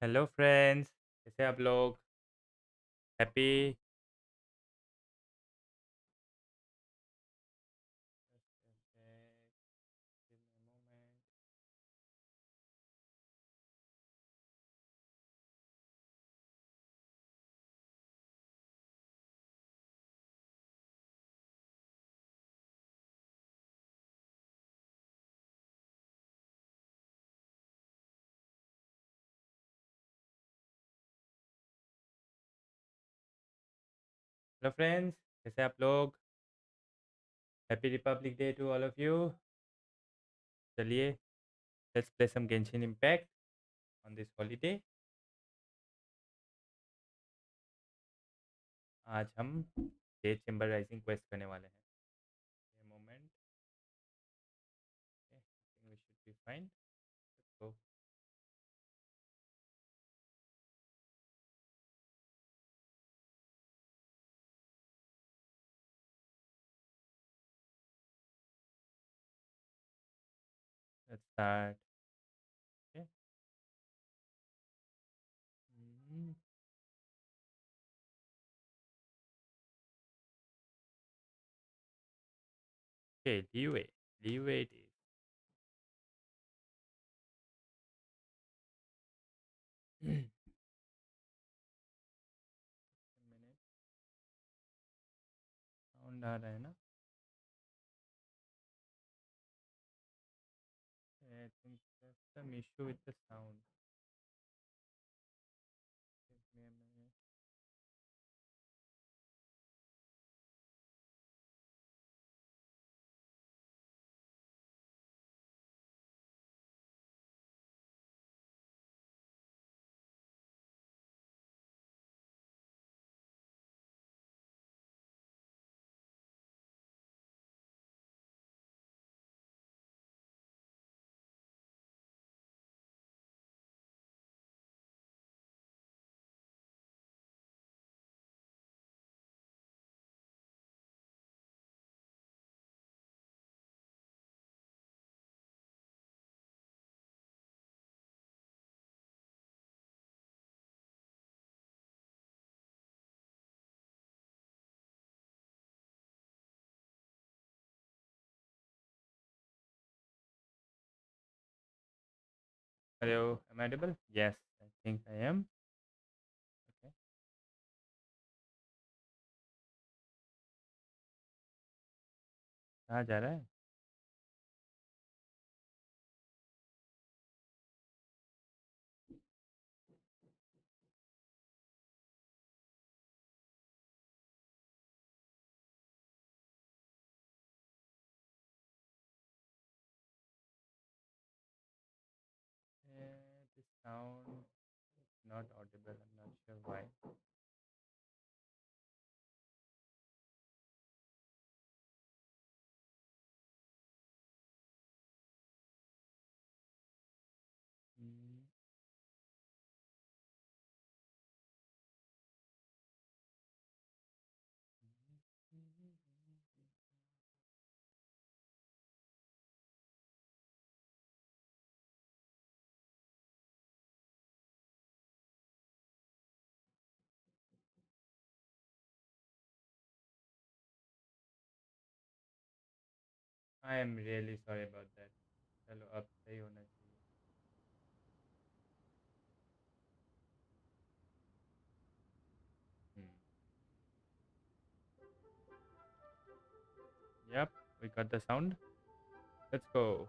Hello friends, कैसे आप लोग? हैप्पी हेलो फ्रेंड्स, कैसे आप लोग? Happy Republic Day to all of you. चलिए, let's play some Genshin Impact on this holiday. आज हम जेड चेम्बर राइजिंग क्वेस्ट करने वाले हैं। ये moment, I think we should be fine. Let's go. Let's start. Okay. Okay, leave it is. Minute sound आ रहा है ना? I think some issue with the sound. Hello, am I audible? Yes, I think I am. Okay. कहाँ जा रहा है? This sound is not audible. I'm not sure why. Mm. I am really sorry about that. चलो अब सही होना चाहिए. Hmm. Yep, we got the sound. Let's go.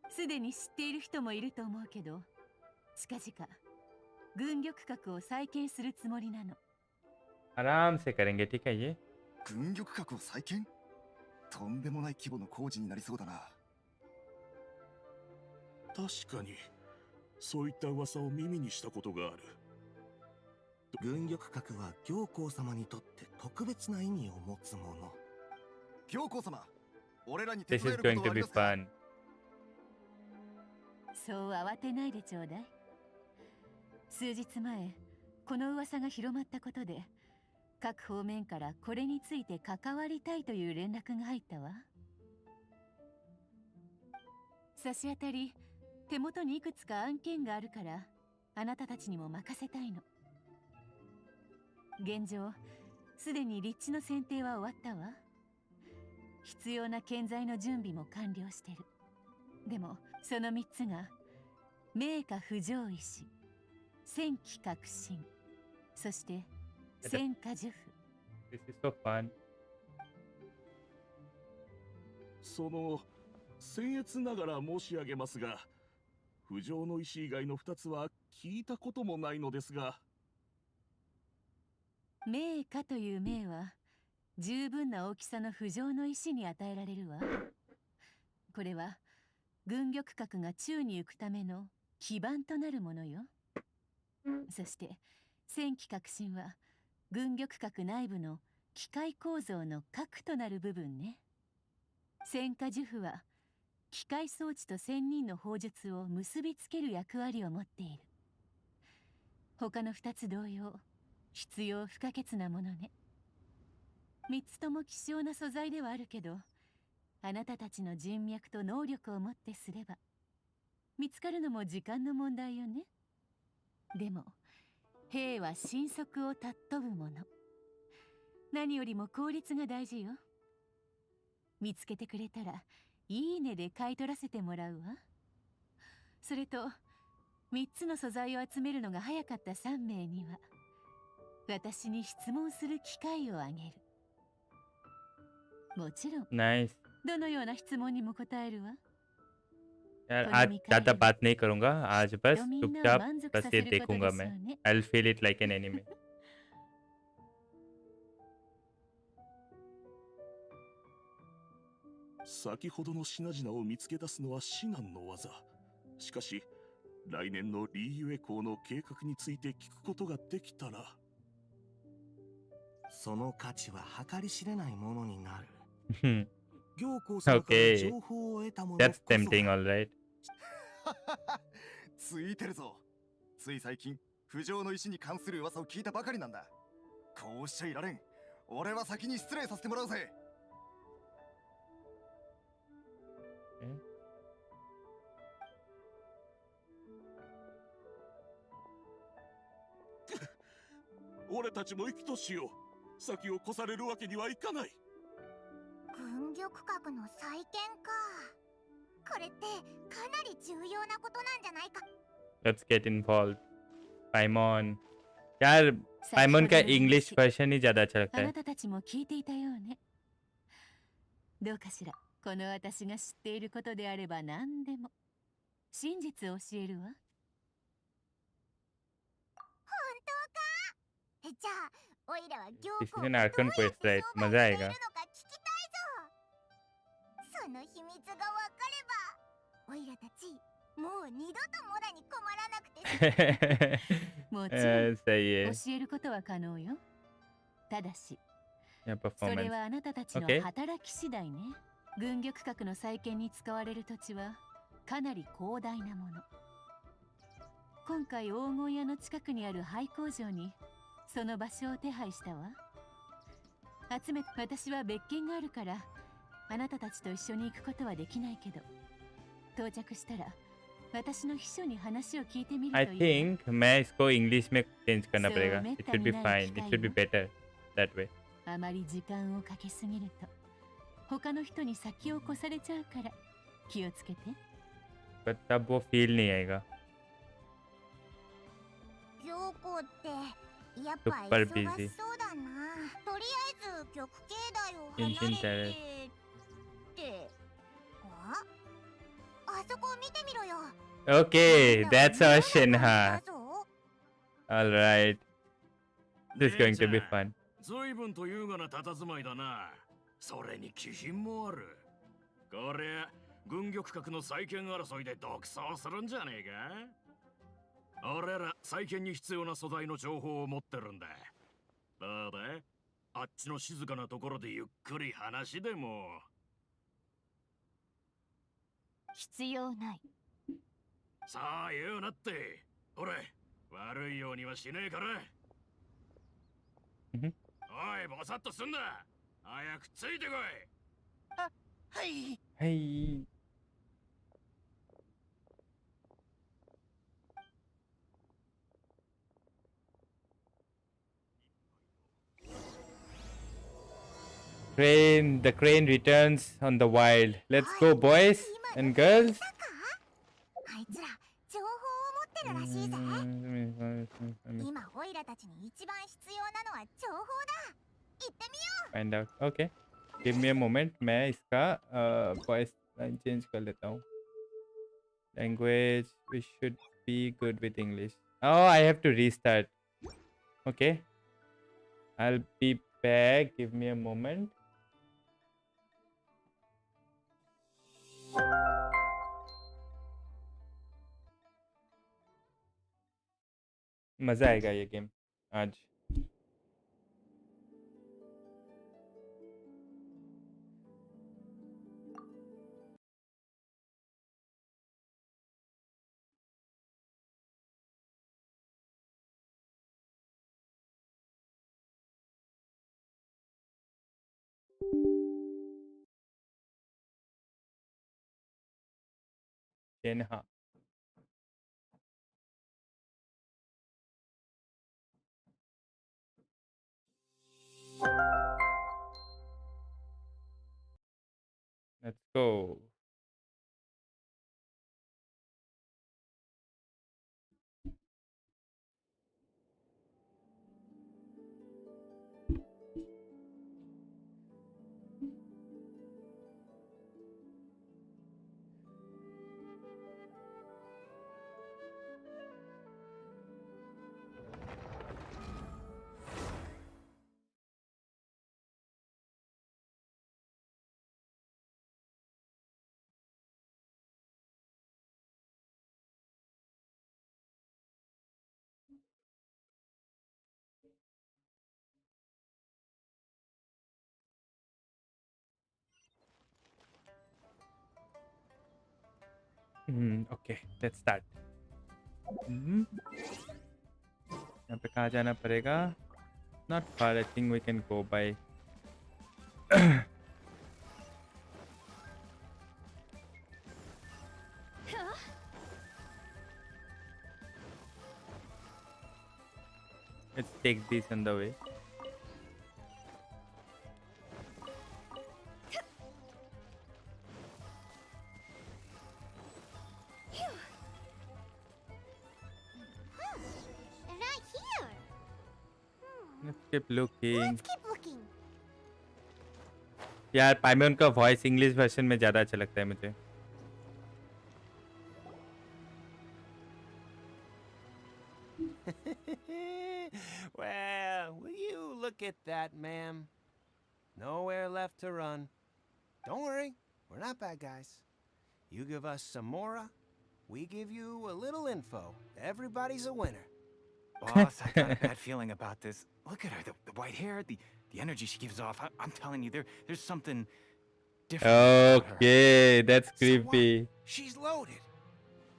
すでに知っている人もいると思うけど、近々軍力核を再建するつもりなの。आराम से करेंगे, ठीक है ये? 軍力核を再建とんでもない規模の工事になりそうだな。確かにそういった噂を耳にしたことがある。軍力核は行幸様にとって特別な意味を持つもの。行幸様、俺らに手 This 伝え is るこ going と to はあり be ますか？ fun. そう慌てないでちょうだい。数日前、この噂が広まったことで、各方面からこれについて関わりたいという連絡が入ったわ。差し当たり、手元にいくつか案件があるから、あなたたちにも任せたいの。現状、すでに立地の選定は終わったわ。必要な建材の準備も完了してる。でも、その3つが、名家不条石、戦機革新、そして戦火呪符。This is so fun. その僭越ながら申し上げますが、不浄の石以外の2つは聞いたこともないのですが。名家という名は十分な大きさの不浄の石に与えられるわ。これは軍玉閣が宙に行くための基盤となるものよ。そして戦機革新は軍玉閣内部の機械構造の核となる部分ね。戦火呪符は機械装置と仙人の砲術を結びつける役割を持っている。他の2つ同様、必要不可欠なものね。3つとも希少な素材ではあるけど、あなたたちの人脈と能力をもってすれば見つかるのも時間の問題よね。でも兵は神速を尊ぶもの。何よりも効率が大事よ。見つけてくれたらいいねで買い取らせてもらうわ。それと3つの素材を集めるのが早かった3名には私に質問する機会をあげる。もちろん Nice. どのような質問にも答えるわ。यार आज ज़्यादा बात नहीं करूँगा, आज बस とみんなを चुपचाप 満足 बस さ ये せること देखूंगा でしょ मैं. うね。 I'll feel it like an anime. 先ほどの品々を見つけ出すのは至難の技。しかし来年のリーユエ港の計画について聞くことができたら。その価値は計り知れないものになる。 Hmm. 行幸様から Okay. 情報を得たものこ That's そが tempting, alright. ついてるぞ。つい最近不浄の石に関する噂を聞いたばかりなんだ。こうしちゃいられん。俺は先に失礼させてもらうぜ。俺たちも生きとしよう。先を越されるわけにはいかない。軍玉閣の再建か。これってかなり重要なことなんじゃないか。 Let's get involved. Paimon. यार पाइमोन का इंग्लिश वर्जन ही ज़्यादा अच्छा लगता あ है. なたたちも聞いていたようね。どうかしら。この私が知っていることであれば何でも真実を教えるわ。本当か。じゃあおいらは行 This is 幸 an がどう Archon やって quest, 商 right? 売 मजा している आएगा. のか聞きたいぞ。その秘密がわかればおいらたちもう二度とモラに困らなくて済む。もちろん सही है. 教えることは可能よ。ただし या それ performance. はあなたたちの Okay. 働き次第ね。軍玉閣の再建に使われる土地はかなり広大なもの。今回黄金屋の近くにある廃工場にその場所を手配したわ。私は別件があるからあなたたちと一緒に行くことはできないけど、到着したら私の秘書に話を聞いてみる I といいわ。 think मैं इसको इंग्लिश में चेंज करना So, पड़ेगा. मैं It should be Tamil Nadu fine. It की should be हूँ. better that way. あまり時間をかけすぎると他の人に先を越されちゃうから気をつけて。 But तब वो feel नहीं आएगा. 行幸ってやっぱ Super 忙 busy. しそうだな。とりあえず玉境内を離 Genshin れ Terrace. てあそこを見てみろよ。 Okay, that's our shin, だ huh? ぞ。 Alright. This is going to be fun. 随分と優雅な佇まいだな。それに気品もある。これ軍玉閣の再建争いで独走するんじゃねえか。俺ら再建に必要な素材の情報を持ってるんだ。どうだ、あっちの静かなところでゆっくり話でも。必要ない。さあ言うなって。俺悪いようにはしねえから。 Mhm. おい、ぼさっとすんな。早くついてこい。はい。 Hey. Crane, the crane returns on the wild. Let's go, boys and girls. あいつら情報を持ってるらしいぜ。今オイラたちに一番必要なのは情報だ。行ってみよう。 Find out. Okay. Give me a moment. मैं इसका voice line change कर लेता हूँ. Language. We should be good with English. Oh, I have to restart. Okay. I'll be back. Give me a moment. मजा आएगा ये game आज. Then हाँ. Let's go. Okay, let's start. यहाँ पे कहाँ जाना पड़ेगा? Not far. I think we can go by. Let's take this on the way. Right here. Let's keep looking. Let's keep looking. यार पाइमन का वॉइस इंग्लिश वर्जन में ज़्यादा अच्छा लगता है मुझे. Well, will you look at that, ma'am? Nowhere left to run. Don't worry, we're not bad guys. You give us some mora, we give you a little info. Everybody's a winner. Boss, I got a bad feeling about this. Look at her, the white hair, the energy she gives off. I'm telling you, there's something different about her. Okay, that's So what? creepy. She's loaded.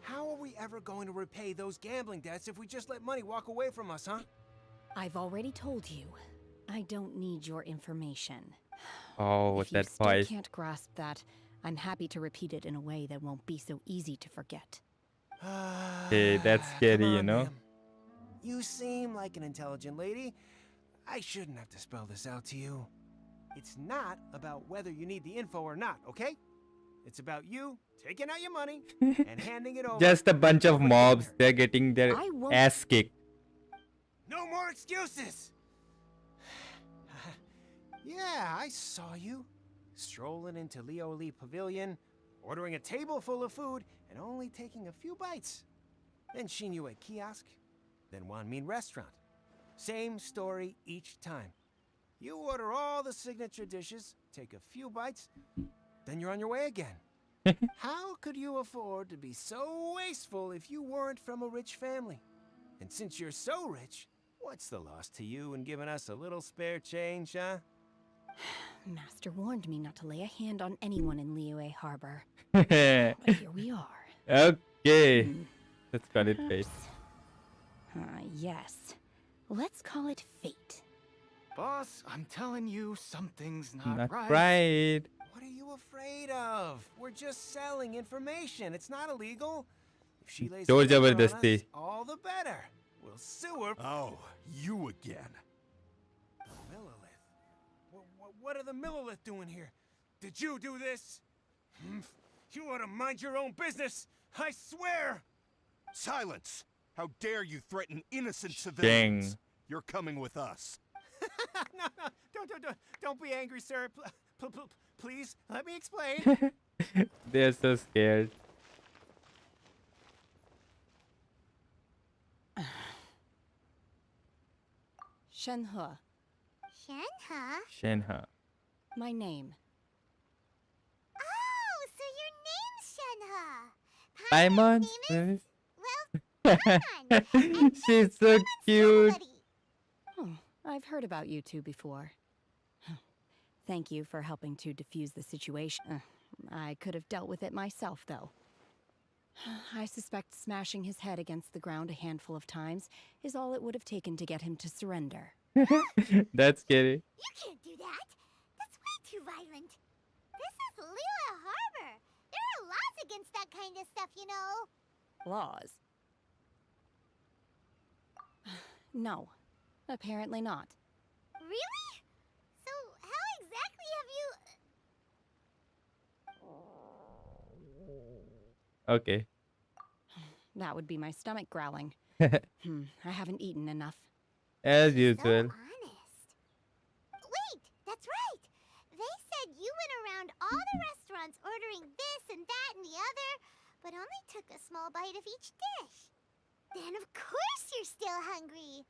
How are we ever going to repay those gambling debts if we just let money walk away from us, huh? I've already told you. I don't need your information. Oh, If you that still voice. can't grasp that, I'm happy to repeat it in a way that won't be so easy to forget. Hey, that's scary, Come you on, know? ma'am. You seem like an intelligent lady. I shouldn't have to spell this out to you. It's not about whether you need the info or not, okay? It's about you taking out your money and handing it over. Just a bunch of to a mobs. retainer. They're getting their I won't- ass kicked. No more excuses! Yeah, I saw you. Strolling into Leo Lee Pavilion, ordering a table full of food, and only taking a few bites. Then Shinyue Kiosk, then Wanmin Restaurant. Same story each time. You order all the signature dishes, take a few bites, then you're on your way again. How could you afford to be so wasteful if you weren't from a rich family? And since you're so rich, what's the loss to you in giving us a little spare change, huh? Master warned me not to lay a hand on anyone in Liyue Harbor. Okay, But here we are. let's call it fate. Yes. Let's call it fate. Boss, I'm telling you, something's not, Not right. right. What are you afraid of? We're just selling information. It's not illegal. If she lays a Zor finger on us, zabardasti. all the better. We'll sue her. Oh, you again. Millilith. What are the Millilith doing here? Did you do this? You ought to mind your own business. I swear. Silence! How dare you threaten innocent civilians? You're coming with us. No, don't be angry, sir. Please, let me explain. They're so scared. Shenhe, Shenhe? Shenhe. my name. Oh, so your name's Shenhe. Paimon's name is... nice. Well, Paimon. She's so cute. Somebody. Oh, I've heard about you two before. Thank you for helping to defuse the situation. I could have dealt with it myself, though. I suspect smashing his head against the ground a handful of times is all it would have taken to get him to surrender. That's scary. You can't do that. That's way too violent. This is Lila Harbor. There are laws against that kind of stuff, you know. Laws? No, apparently not. Really? So how exactly have you... Okay. That would be my stomach growling. I haven't eaten enough. As So usual. honest. Wait, that's right. They said you went around all the restaurants ordering this and that and the other, but only took a small bite of each dish. Then of course you're still hungry.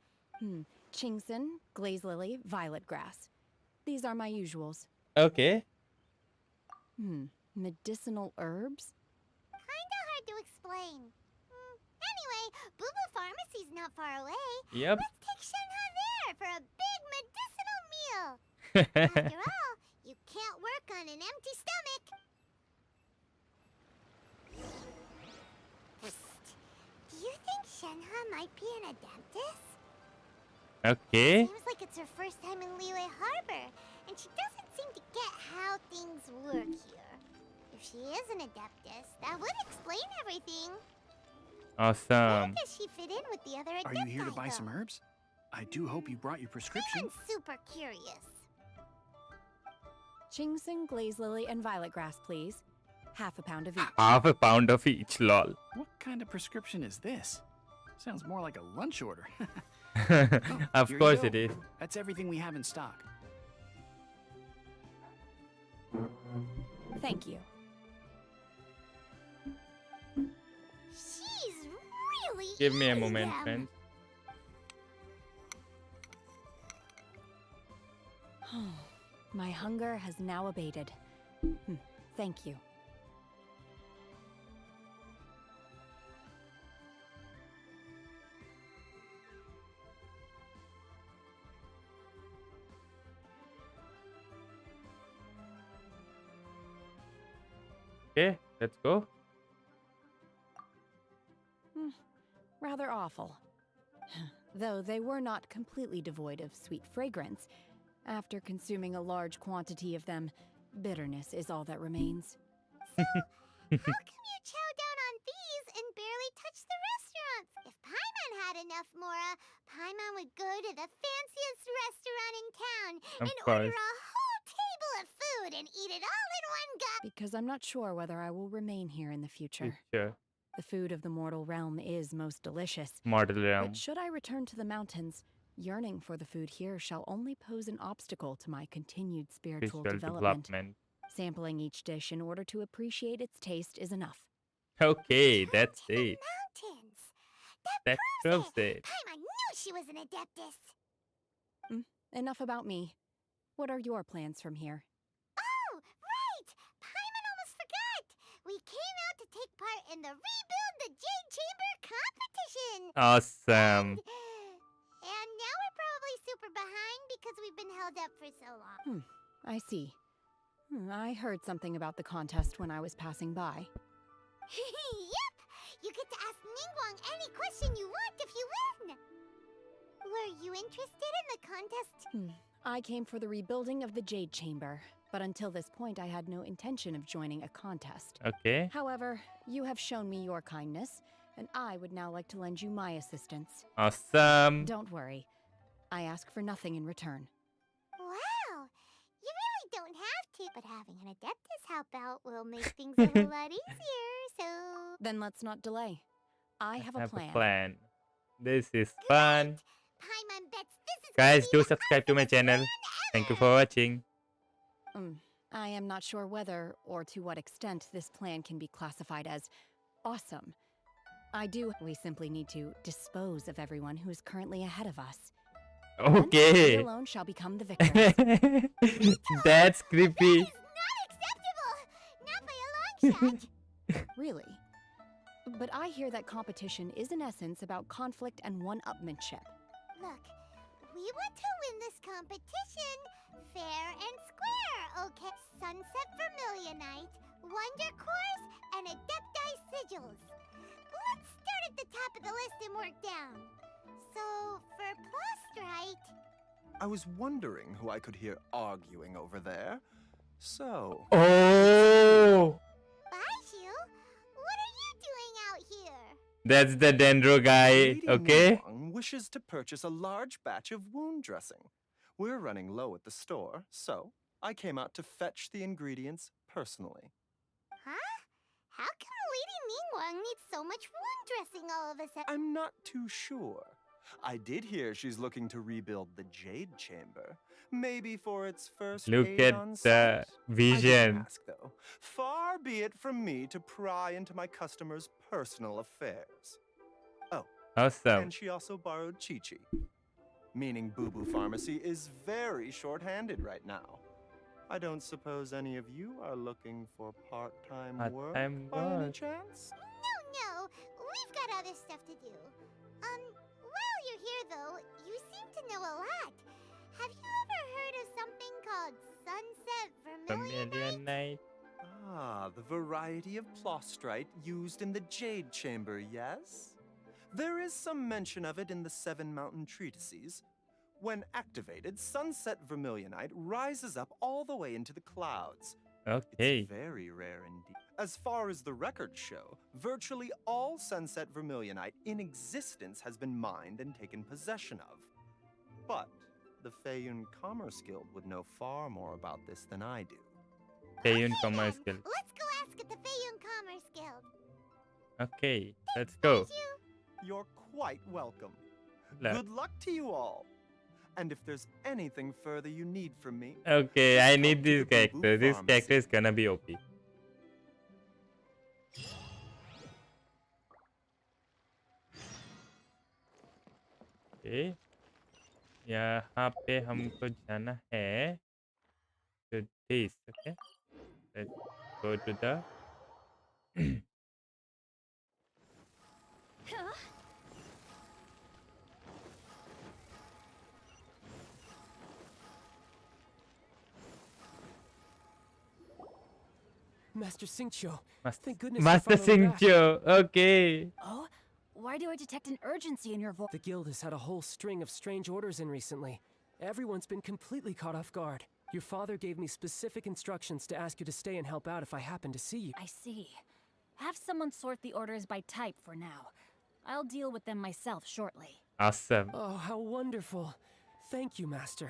Chingson, glaze lily, violet grass. These are my usuals. Okay. Medicinal herbs? Kinda hard to explain. Anyway, Boo Boo Pharmacy's not far away. Yep. Let's take Shenhe there for a big medicinal meal. After all, you can't work on an empty stomach. Psst. Do you think Shenhe might be an adeptus? Okay. Seems like it's her first time in Liyue Harbor, and she doesn't seem to get how things work here. If she is an adeptus, that would explain everything. Where Awesome. does she fit in with the other adepti? Are you here to buy though? some herbs? I do hope you brought your prescription. I'm super curious. Chingson, glaze lily, and violet grass, please. Half a pound of each. Half a pound of each, lol. What kind of prescription is this? Sounds more like a lunch order. Of Here you course go. it is. That's everything we have in stock. Thank you. She's really Give me a eating moment, them. friends. My hunger has now abated. Thank you. Okay, let's go. Rather awful. Though they were not completely devoid of sweet fragrance. After consuming a large quantity of them, bitterness is all that remains. How come you chow down on these and barely touch the restaurants? If Paimon had enough Mora, Paimon would go to the fanciest restaurant in town Of and order course. a whole table of food and eat it all in one go. Because I'm not sure whether I will remain here in the future. Sure. The food of the mortal realm is most delicious. Mortal realm. But should I return to the mountains, yearning for the food here shall only pose an obstacle to my continued spiritual Visual development. development. Sampling each dish in order to appreciate its taste is enough. Okay, that's To the it. mountains. That proves it. Paimon knew she was an adeptus. Enough about me. What are your plans from here? Oh, right! Paimon almost forgot! We came out to take part in the Rebuild the Jade Chamber competition! Awesome. And now we're probably super behind because we've been held up for so long. I see. I heard something about the contest when I was passing by. Yep! You get to ask Ningguang any question you want if you win! Were you interested in the contest? I came for the rebuilding of the Jade Chamber, but until this point I had no intention of joining a contest. Okay. However, you have shown me your kindness, and I would now like to lend you my assistance. Awesome. Don't worry. I ask for nothing in return. Wow! You really don't have to, but having an Adeptus help out will make things a whole lot easier, so... Then let's not delay. I have a plan. This is fun. Paimon bets this is Guys, gonna do be the subscribe to my awesomest channel. plan Thank you ever! for watching. I am not sure whether or to what extent this plan can be classified as awesome. We simply need to dispose of everyone who is currently ahead of us. Then we Okay. alone shall become the victors. That's creepy. That is not acceptable! Not by a long shot! Really? But I hear that competition is in essence about conflict and one-upmanship. Look, we want to win this competition fair and square, okay? Sunset Vermilionite, Wonder Cores, and Adepti Sigils. Let's start at the top of the list and work down. So, for Plostrite... I was wondering who I could hear arguing over there. So, Oh, Baiju, what are you doing out here? that's the Dendro guy. Lady Okay. Ningguang wishes to purchase a large batch of wound dressing. We're running low at the store, so I came out to fetch the ingredients personally. Huh? How come Lady Ningguang needs so much wound dressing all of a sudden? I'm not too sure. I did hear she's looking to rebuild the Jade Chamber. Maybe for its first Look aid at on the site. I vision. didn't ask, though. Far be it from me to pry into my customers' personal affairs. Oh, Awesome. and she also borrowed Chi-Chi. Meaning Boo Boo Pharmacy is very short-handed right now. I don't suppose any of you are looking for part-time work Part-time by any work. chance? No, we've got other stuff to do. While you're here though, you seem to know a lot. Have you ever heard of something called Sunset Vermilionite? Vermilion Knight. Ah, the variety of plostrite used in the Jade Chamber, yes? There is some mention of it in the Seven Mountain Treatises. When activated, Sunset Vermilionite rises up all the way into the clouds. Okay. It's very rare indeed. As far as the records show, virtually all Sunset Vermilionite in existence has been mined and taken possession of. But the Feiyun Commerce Guild would know far more about this than I do. Feiyun Okay Commerce then, Guild. let's go ask at the Feiyun Commerce Guild. Okay, let's go. Baiju. You're quite welcome. Left. Good luck to you all. And if there's anything further you need from me, Okay, just I come need to this the Boo Boo character. This Pharmacy. character is gonna be OP. Okay. यहाँ पे हमको जाना है to this. Okay. Let's go to the Master Xingqiu, Master, thank goodness Master you're finally back. Xingqiu. Okay. Oh? Why do I detect an urgency in your voice? The guild has had a whole string of strange orders in recently. Everyone's been completely caught off guard. Your father gave me specific instructions to ask you to stay and help out if I happen to see you. I see. Have someone sort the orders by type for now. I'll deal with them myself shortly. Awesome. Oh, how wonderful. Thank you, Master.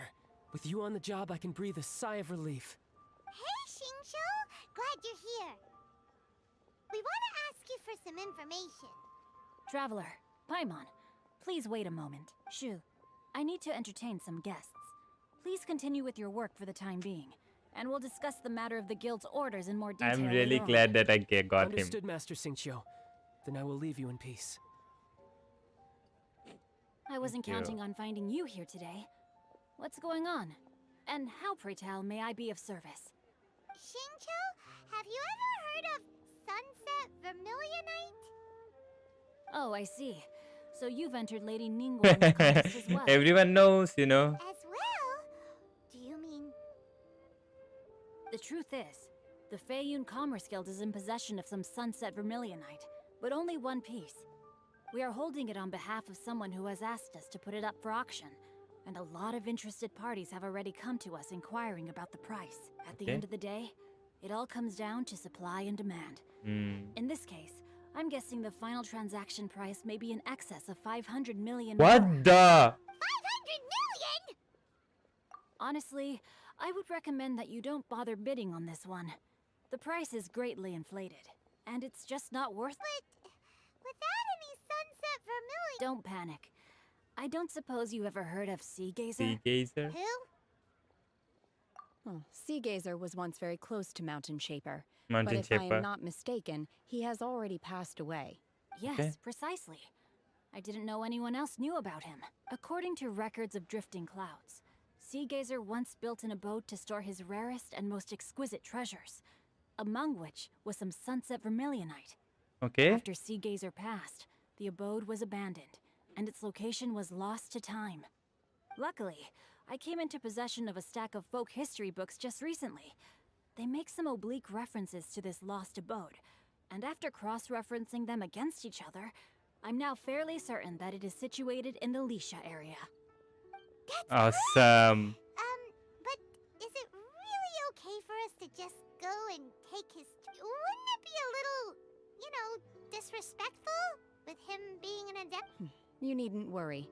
With you on the job, I can breathe a sigh of relief. Hey, Xingqiu! Glad you're here. We want to ask you for some information. Traveler, Paimon, please wait a moment. Shu, I need to entertain some guests. Please continue with your work for the time being, and we'll discuss the matter of the guild's orders in more detail. I'm really later on. glad that I got him. Understood, Master Xingqiu. Then I will leave you in peace. I wasn't Thank you. counting on finding you here today. What's going on? And how, pray tell, may I be of service? Xingqiu, have you ever heard of Sunset Vermilionite? Oh, I see. So you've entered Lady Ningguang's contest as well. Everyone knows, you know. As well? Do you mean... The truth is, the Feiyun Commerce Guild is in possession of some Sunset Vermilionite, but only one piece. We are holding it on behalf of someone who has asked us to put it up for auction. and a lot of interested parties have already come to us inquiring about the price. At the Okay. end of the day, it all comes down to supply and demand. In this case, I'm guessing the final transaction price may be in excess of 500 million What more. the? 500 million? Honestly, I would recommend that you don't bother bidding on this one. The price is greatly inflated, and it's just not worth it. But without any sunset vermilion... Don't panic. I don't suppose you ever heard of Sea Gazer? Sea Gazer? Who? Oh, Sea Gazer was once very close to Mountain Shaper. Mountain But if I Shaper. am not mistaken, he has already passed away. Yes, Okay. precisely. I didn't know anyone else knew about him. According to records of drifting clouds, Sea Gazer once built an abode to store his rarest and most exquisite treasures, among which was some sunset vermilionite. Okay. After Sea Gazer passed, the abode was abandoned, and its location was lost to time. Luckily, I came into possession of a stack of folk history books just recently. They make some oblique references to this lost abode, and after cross-referencing them against each other, I'm now fairly certain that it is situated in the Lisha area. Awesome. But is it really okay for us to just go and take his... Wouldn't it be a little, disrespectful? With him being an adept? You needn't worry.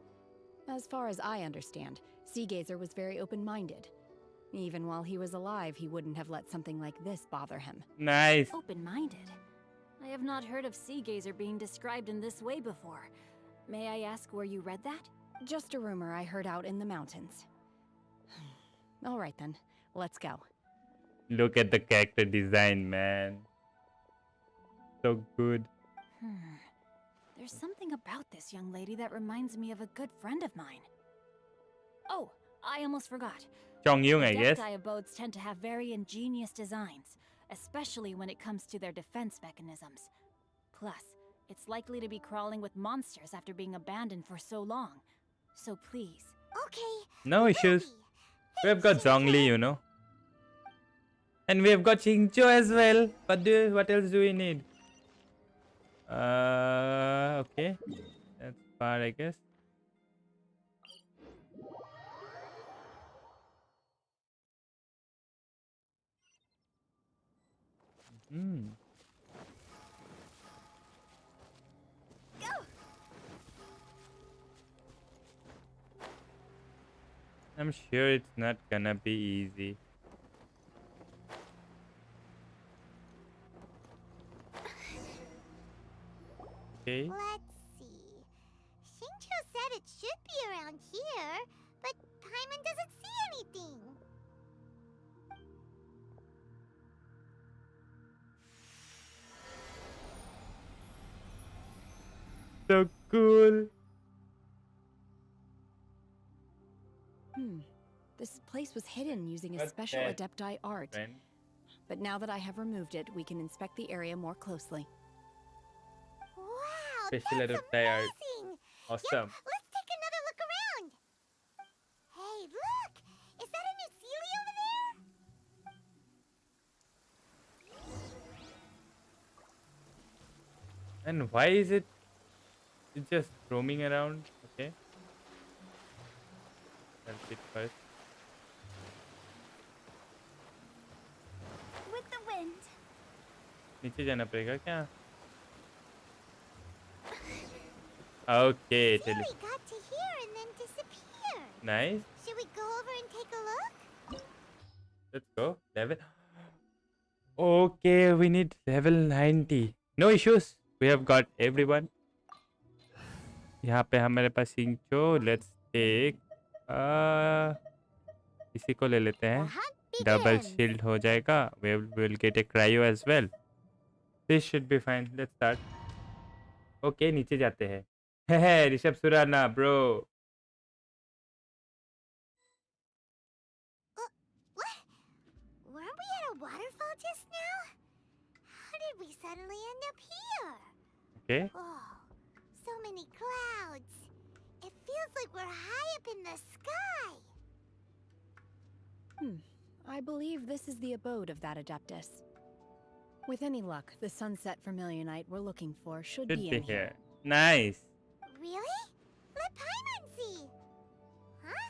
As far as I understand, Sea Gazer was very open-minded. Even while he was alive, he wouldn't have let something like this bother him. Nice. Open-minded? I have not heard of Sea Gazer being described in this way before. May I ask where you read that? Just a rumor I heard out in the mountains. All right then, let's go. Look at the character design, man. So good. There's something about this young lady that reminds me of a good friend of mine. Oh, I almost forgot. Chong Yung, I guess. Adepti abodes tend to have very ingenious designs, especially when it comes to their defense mechanisms. Plus, it's likely to be crawling with monsters after being abandoned for so long. So please. Okay. No issues. We've got Zhongli, you know. And we've got Xingqiu as well. What else do we need? Okay. That's far, I guess. I'm sure it's not gonna be easy. Okay. Let's see. Xingqiu said it should be around here, but Paimon doesn't see anything. So cool. This place was hidden using a What's special that, Adepti art. friend? But now that I have removed it, we can inspect the area more closely. Wow, Special that's Adepti art. amazing! Awesome. Yep, let's take another look around. Hey, look! Is that a new Sealy over there? And why is it just roaming around? Okay. That's it first. With the wind. नीचे जाना पड़ेगा क्या? Okay, Sealy got to here and then disappeared. nice. Should we go over and take a look? Let's go. Level. Okay, we need level 90. No issues. We have got everyone. यहाँ पे हमारे पास Xingqiu. Let's take. इसी को ले लेते हैं. Double shield हो जाएगा. We will get a cryo as well. This should be fine. Let's start. Okay, नीचे जाते हैं. Hey, Rishabh Surana, bro. What? Weren't we at a waterfall just now? How did we suddenly end up here? Okay. Oh, so many clouds. It feels like we're high up in the sky. I believe this is the abode of that Adeptus. With any luck, the sunset vermilionite we're looking for should be in here. Nice. Really? Let Paimon see. Huh?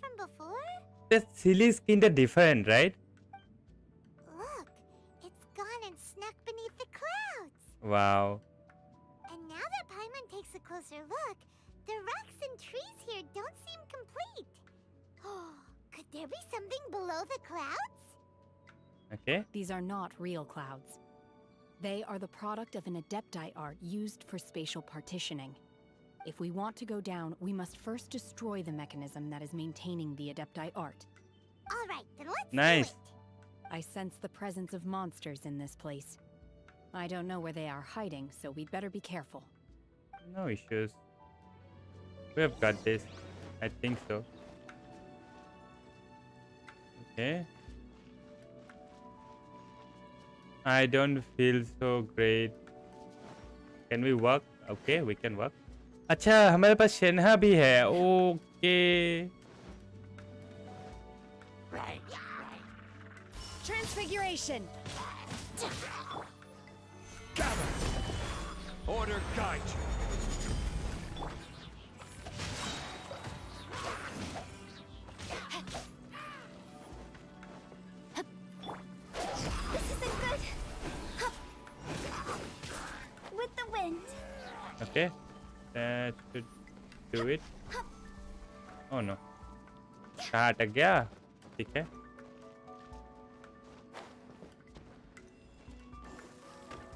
from before? The silly is kinda different, right? Look, it's gone and snuck beneath the clouds. Wow. And now that Paimon takes a closer look, the rocks and trees here don't seem complete. Oh, could there be something below the clouds? Okay. These are not real clouds. They are the product of an Adepti art used for spatial partitioning. If we want to go down, we must first destroy the mechanism that is maintaining the Adepti art. All right, then let's Nice. do it. I sense the presence of monsters in this place. I don't know where they are hiding, so we'd better be careful. No issues. We have got this. I think so. Okay. I don't feel so great. Can we walk? Okay, we can walk. अच्छा हमारे पास शेनहा भी है. Okay. Transfiguration! Gather! Order guide you. This isn't good. With the wind. Okay. That should do it. Oh no. कहाँ अटक गया? ठीक है.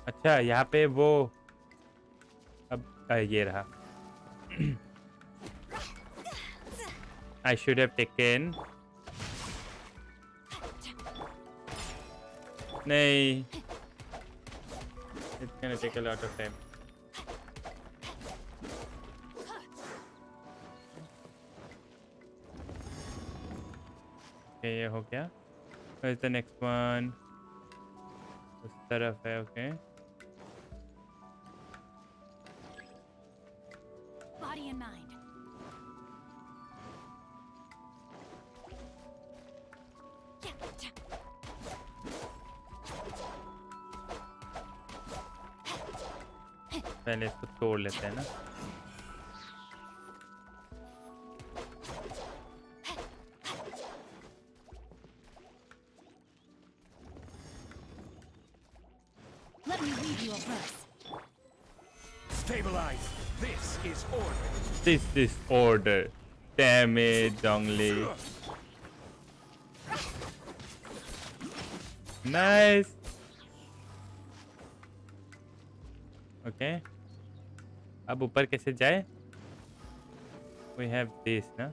अच्छा यहाँ पे वो अब ये रहा. I should have taken. नहीं. It's gonna take a lot of time. Okay, ये हो गया. Where's the next one? उस तरफ है. Okay. Body and mind. पहले इसको तोड़ लेते हैं ना. Let me read you a verse. Stabilize. This is order. This is order. Damn it, Dongli. Nice. Okay. अब ऊपर कैसे जाए? We have this, ना?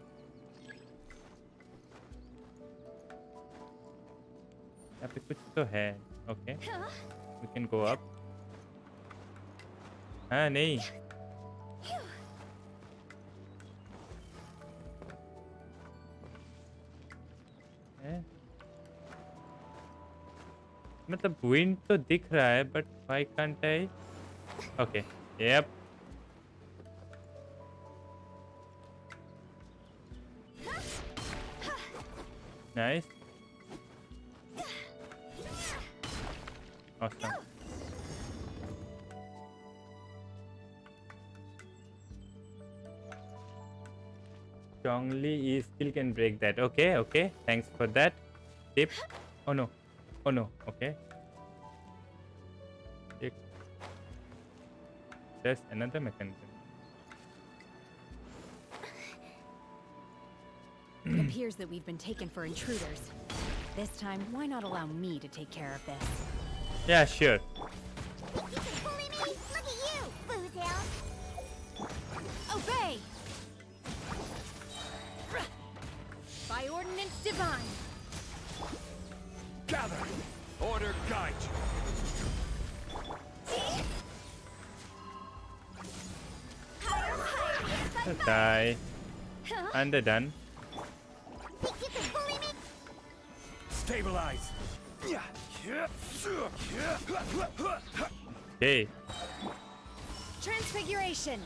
यहाँ पे कुछ तो है. Okay. We can go up. हाँ नहीं. मतलब विंड तो दिख रहा है but why can't I. Okay. Yup. Nice. Awesome. Strongly still can break that. Okay, okay. Thanks for that tip. Oh no. Oh no. Okay. There's another mechanism. It appears that we've been taken for intruders. This time, why not allow me to take care of this? Yeah, sure. Think you can bully me? Look at you, Boozel. Obey! By ordinance divine. Gather. Order guide you. Die. Underdone. Think you can bully me? Stabilize. Okay. Transfiguration.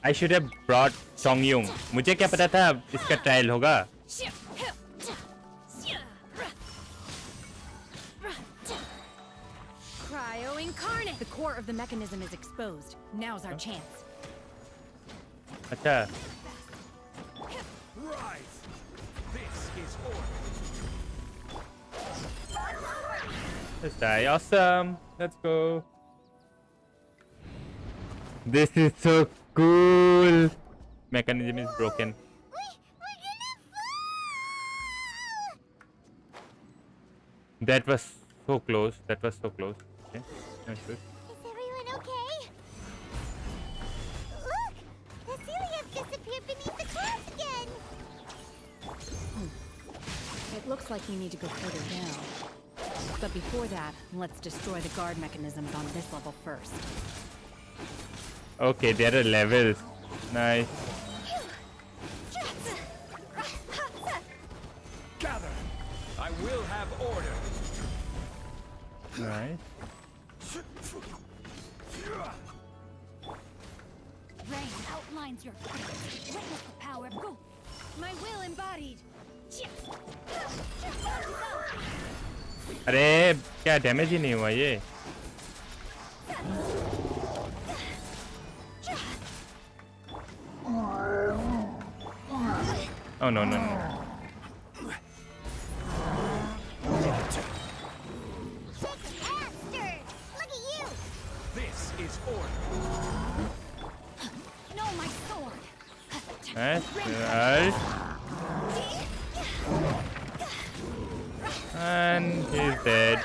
I should have brought Songyung. मुझे क्या पता था इसका trial होगा. Cryo incarnate! The core of the mechanism is exposed. Now's our chance. अच्छा Rise. This is order. let's die. Awesome. Let's go. This is so cool. Mechanism is broken. We're gonna fall! That was so close. That was so close. Okay. Nice. Good. Is everyone okay? Look! The Celium disappeared beneath the clouds again! It looks like we need to go further down. But before that, let's destroy the guard mechanisms on this level first. Okay, there are levels. Nice. Gather. I will have order. Nice. Rain outlines your fate. Witness the power of Go. My will embodied. अरे क्या damage ही नहीं हुआ ये Oh no no no. Look at you! This is order. No, my sword. Nice. Nice. And he's dead.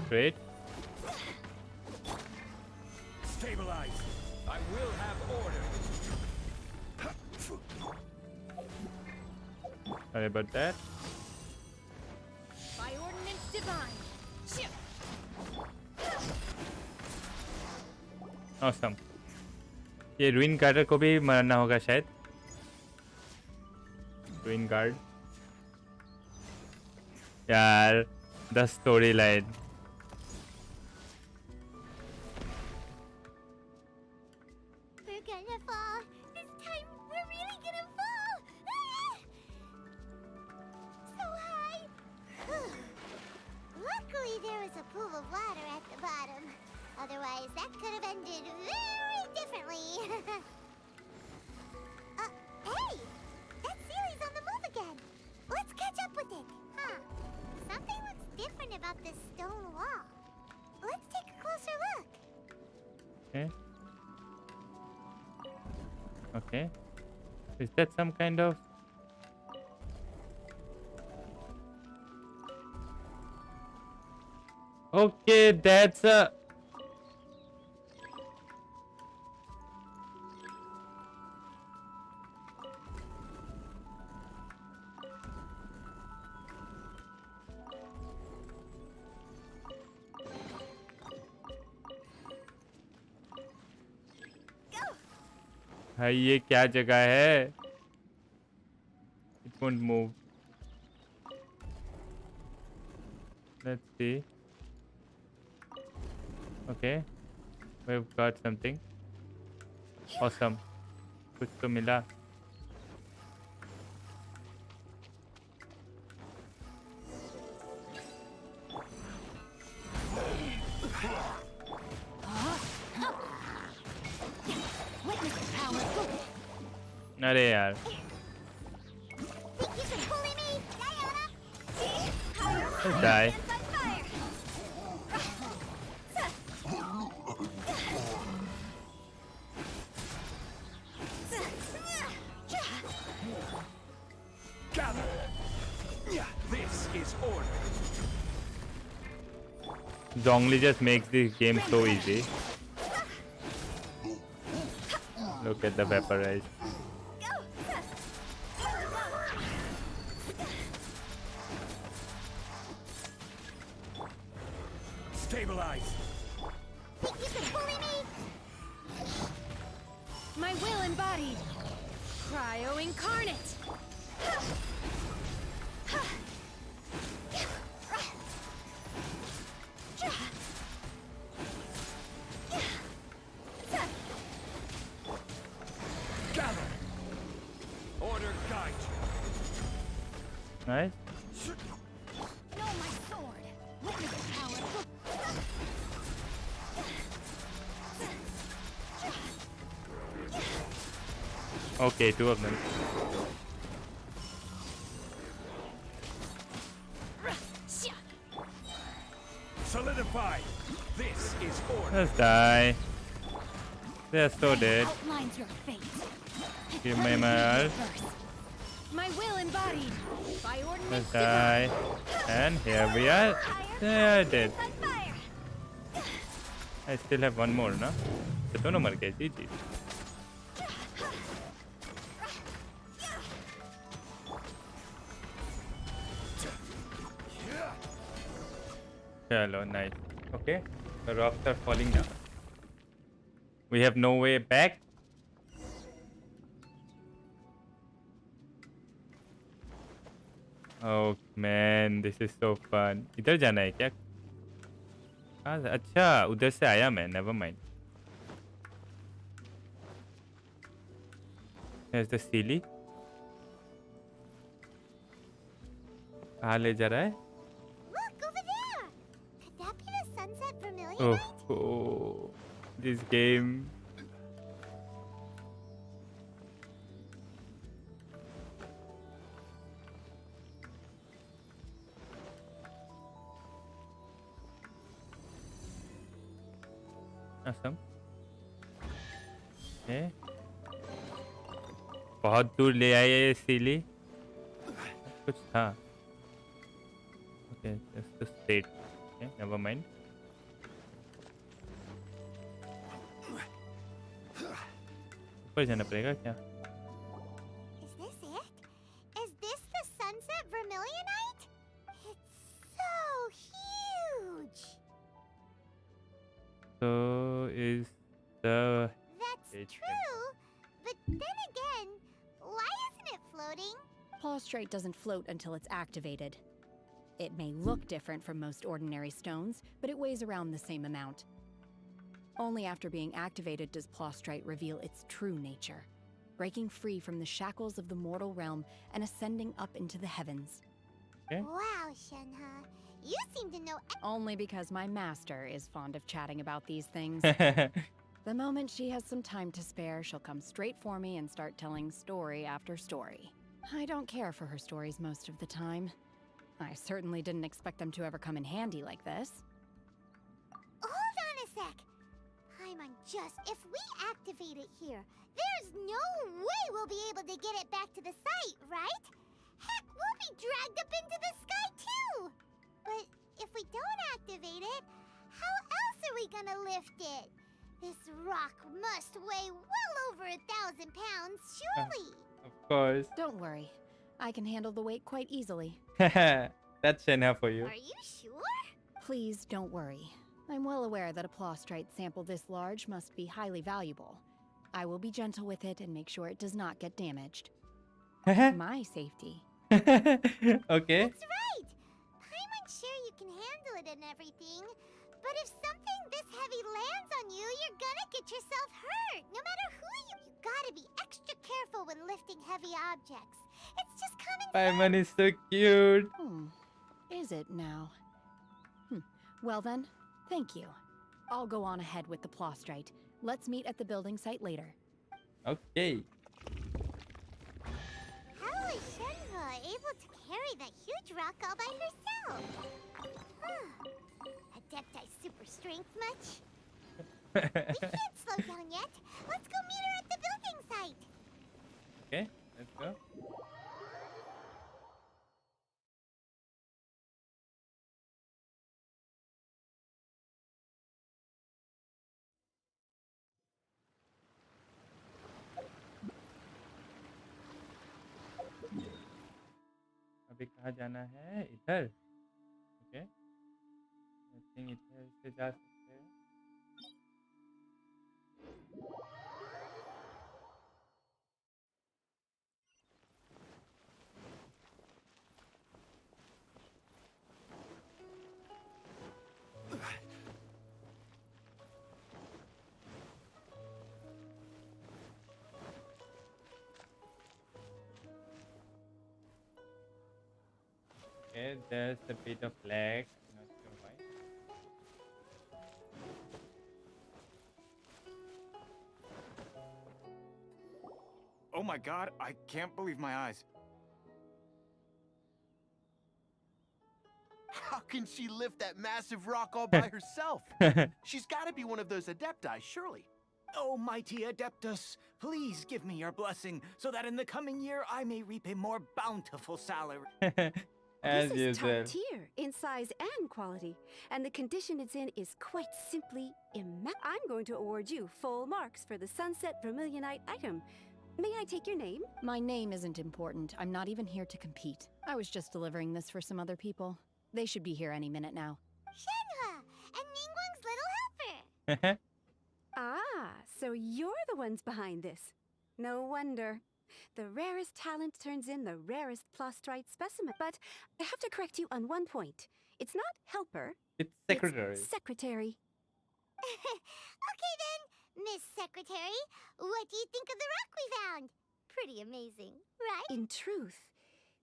Great. Stabilize. I will have order. Sorry about that. By ordinance divine. Awesome. ये ruin guard को भी मारना होगा शायद. Ruin guard. यार, the storyline. We're gonna fall. This time, we're really gonna fall. Ah! So high. Luckily, there was a pool of water at the bottom. Otherwise, that could have ended very differently. Hey! That Sealy's on the move again. Let's catch up with it. Huh. Something looks different about this stone wall. Let's take a closer look. Okay. Okay. Is that some kind of... Okay, that's a... भाई ये क्या जगह है? It won't move. Let's see. Okay, we've got something. Awesome. कुछ तो मिला. अरे यार. Let's die. Gather. This is order. Zhongli just makes this game so easy. Look at the vaporize. Stabilize. Think you can bully me? My will embodied. Cryo incarnate. Gather. Order guide you. Nice. No, my sword. Witness the power. Okay, two of them. Solidify. This is order. Let's die. They're so dead. Outlines your fate. Give me my ult. My will embodied by ordinance. Let's die. And here we are. They're dead. I still have one more, no? So दोनों मर गए जी जी. Hello, nice. Okay, the rocks are falling down. We have no way back. Oh man, this is so fun. इधर जाना है क्या? अच्छा उधर से आया मैं. Never mind. There's the silly. कहाँ ले जा रहा है? Look over there. Could that be the sunset vermilion? Oh, this game. Awesome. Okay. बहुत दूर ले आए ये सीली. कुछ था. Okay, that's the state. Okay, never mind. ऊपर जाना पड़ेगा क्या? Is this it? Is this the sunset vermilionite? It's so huge. So is the That's Jade true, but then again, why isn't it floating? Prostrate doesn't float until it's activated. It may look different from most ordinary stones, but it weighs around the same amount. Only after being activated does Prostrate reveal its true nature, breaking free from the shackles of the mortal realm and ascending up into the heavens. Okay. Wow, Shenhe, you seem to know. Only because my master is fond of chatting about these things. Okay. The moment she has some time to spare, she'll come straight for me and start telling story after story. I don't care for her stories most of the time. I certainly didn't expect them to ever come in handy like this. Hold on a sec. Paimon, just if we activate it here, there's no way we'll be able to get it back to the site, right? Heck, we'll be dragged up into the sky too. But if we don't activate it, how else are we gonna lift it? This rock must weigh well over 1,000 pounds, surely. Of course. Don't worry. I can handle the weight quite easily. That's enough for you. Are you sure? Please don't worry. I'm well aware that a Prostrate sample this large must be highly valuable. I will be gentle with it and make sure it does not get damaged. My safety. Okay. That's right. Paimon's sure you can handle it and everything. But if something this heavy lands on you, you're gonna get yourself hurt. No matter who you gotta be extra careful when lifting heavy objects. It's just common sense. Paimon is so cute. Is it now? Well then, thank you. I'll go on ahead with the Prostrate. Let's meet at the building site later. Okay. How is Shenhe able to carry that huge rock all by herself? Adepti super strength much? We can't slow down yet. Let's go meet her at the building site. Okay, let's go. अभी कहाँ जाना है? इधर. Okay. I think इधर से जा सकते हैं. Okay, there's a bit of lag. Not sure why. Oh my god, I can't believe my eyes. How can she lift that massive rock all by herself? She's got to be one of those adepti, surely. Oh, mighty Adeptus, please give me your blessing so that in the coming year I may reap a more bountiful salary. As This is top usual. tier in size and quality, and the condition it's in is quite simply immaculate. I'm going to award you full marks for the Sunset Vermilionite item. May I take your name? My name isn't important. I'm not even here to compete. I was just delivering this for some other people. They should be here any minute now. Shenhua, and Ningguang's little helper. Ah, so you're the ones behind this. No wonder. The rarest talent turns in the rarest Plostrite specimen. But I have to correct you on one point. It's not helper. It's secretary. It's secretary. Okay then, Miss Secretary, what do you think of the rock we found? Pretty amazing, right? In truth,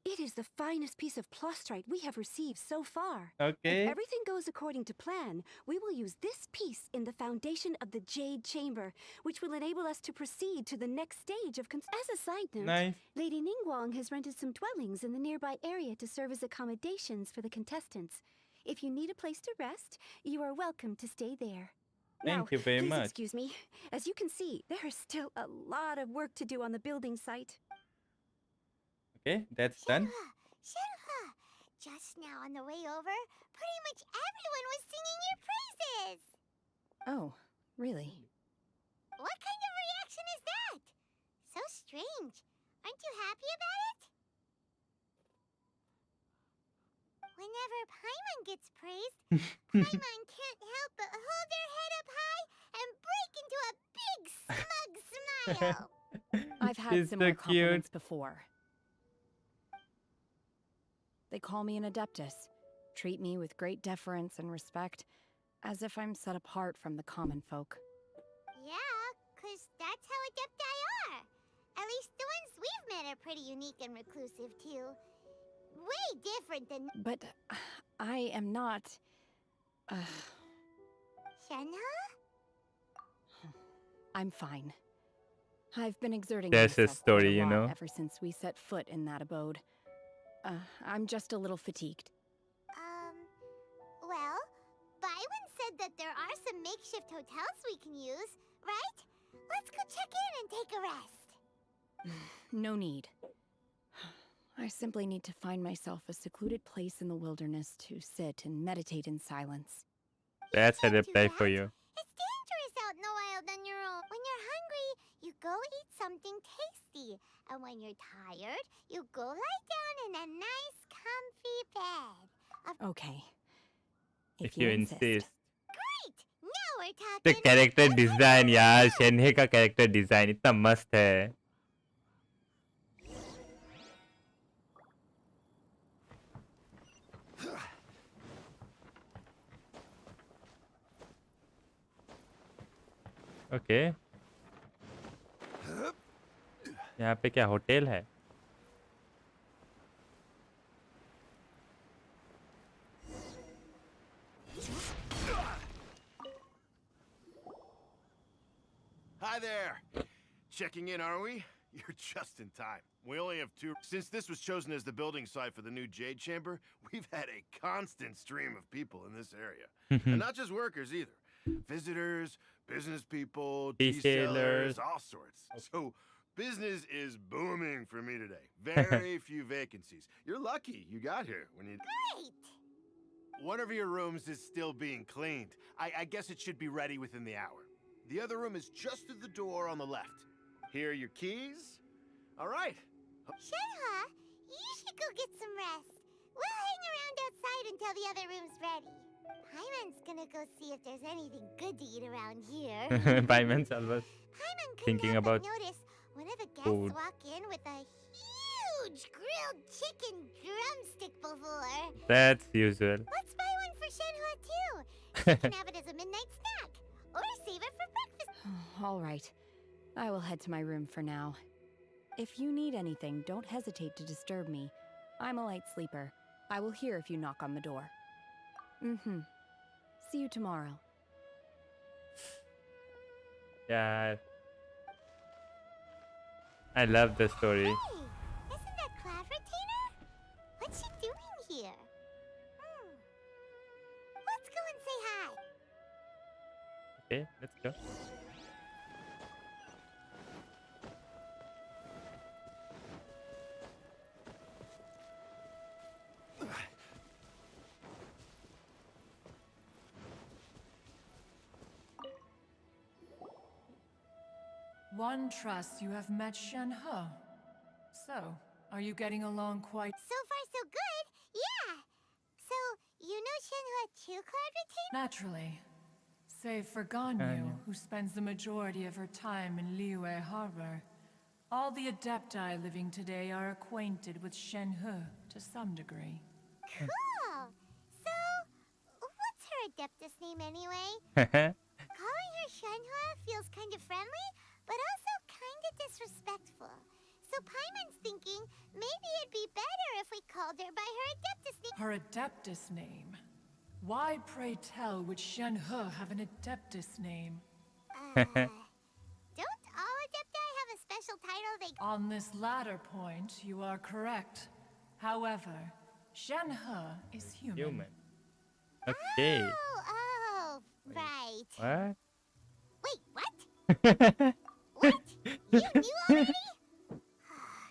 it is the finest piece of Plostrite we have received so far. Okay. If everything goes according to plan, we will use this piece in the foundation of the Jade Chamber, which will enable us to proceed to the next stage of As a side note, Nice. Lady Ningguang has rented some dwellings in the nearby area to serve as accommodations for the contestants. If you need a place to rest, you are welcome to stay there. Thank you very please much. excuse me. As you can see, there is still a lot of work to do on the building site. Okay, that's done. Shenhua, just now on the way over, pretty much everyone was singing your praises. Oh, really? What kind of reaction is that? So strange. Aren't you happy about it? Whenever Paimon gets praised, Paimon can't help but hold her head up high and break into a big smug smile. I've had She's similar so cute. compliments before. They call me an adeptus, treat me with great deference and respect, as if I'm set apart from the common folk. Yeah, 'cause that's how adepti are. At least the ones we've met are pretty unique and reclusive, too. Way different than But I am not... Shenhua? I'm fine. I've been exerting That's a myself quite story, you lot know. ever since we set foot in that abode. I'm just a little fatigued. Well, Byron said that there are some makeshift hotels we can use, right? Let's go check in and take a rest. No need. I simply need to find myself a secluded place in the wilderness to sit and meditate in silence. That's a can't do reply for that. you. It's dangerous out in the wild on your own. When you're hungry, you go eat something tasty. And when you're tired, you go lie down in a nice, comfy bed. Okay. If you insist. Great! Now we're The talking. character Let's head design over यार now. शेन्हे का character design इतना मस्त है. Okay यहाँ पे क्या hotel है? Hi there. Checking in, are we? You're just in time. We only have two. Since this was chosen as the building site for the new Jade Chamber, we've had a constant stream of people in this area. And not just workers either. Visitors, business people, tea sellers, all sorts. So business is booming for me today. Very few vacancies. You're lucky you got here when you... Great! One of your rooms is still being cleaned. I guess it should be ready within the hour. The other room is just at the door on the left. Here are your keys. All right. Shenhua, you should go get some rest. We'll hang around outside until the other room's ready. Paimon's gonna go see if there's anything good to eat around here. Paimon's always Paimon couldn't thinking help about but notice one of the guests food. walk in with a huge grilled chicken drumstick before. That's usual. Let's buy one for Shenhua too. She can have it as a midnight snack, or save it for breakfast. All right. I will head to my room for now. If you need anything, don't hesitate to disturb me. I'm a light sleeper. I will hear if you knock on the door. See you tomorrow. यार I love the story. Hey, isn't that Cloud Retainer? What's she doing here? Let's go and say hi. Okay, let's go. One trusts you have met Shen He. So, are you getting along quite... So far, so good. Yeah. So, you know Shenhua too, Cloud Retainer? Naturally. Save for Ganyu, who spends the majority of her time in Liyue Harbor. All the Adepti living today are acquainted with Shen He to some degree. Cool. So, what's her Adeptus name anyway? Calling her Shenhua feels kind of friendly, but also kind of disrespectful. So Paimon's thinking maybe it'd be better if we called her by her Adeptus name. Her Adeptus name? Why, pray tell, would Shen He have an Adeptus name? Don't all Adepti have a special title they... On this latter point, you are correct. However, Shen He is human. Human. Okay. Oh, right. What? Wait, what? What? You knew already?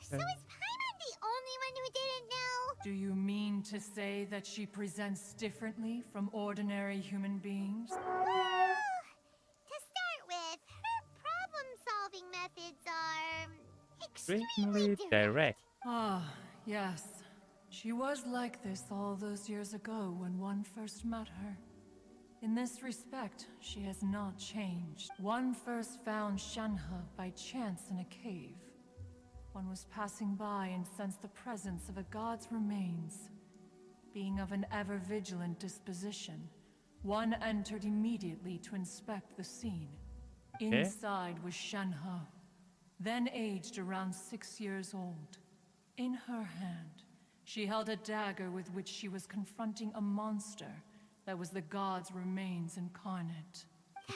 So is Paimon the only one who didn't know? Do you mean to say that she presents differently from ordinary human beings? Well, to start with, her problem-solving methods are extremely direct. Ah, yes. She was like this all those years ago when one first met her. In this respect, she has not changed. One first found Shenhe by chance in a cave. One was passing by and sensed the presence of a god's remains. Being of an ever-vigilant disposition, one entered immediately to inspect the scene. Okay. Inside was Shenhe, then aged around 6 years old. In her hand, she held a dagger with which she was confronting a monster that was the god's remains incarnate.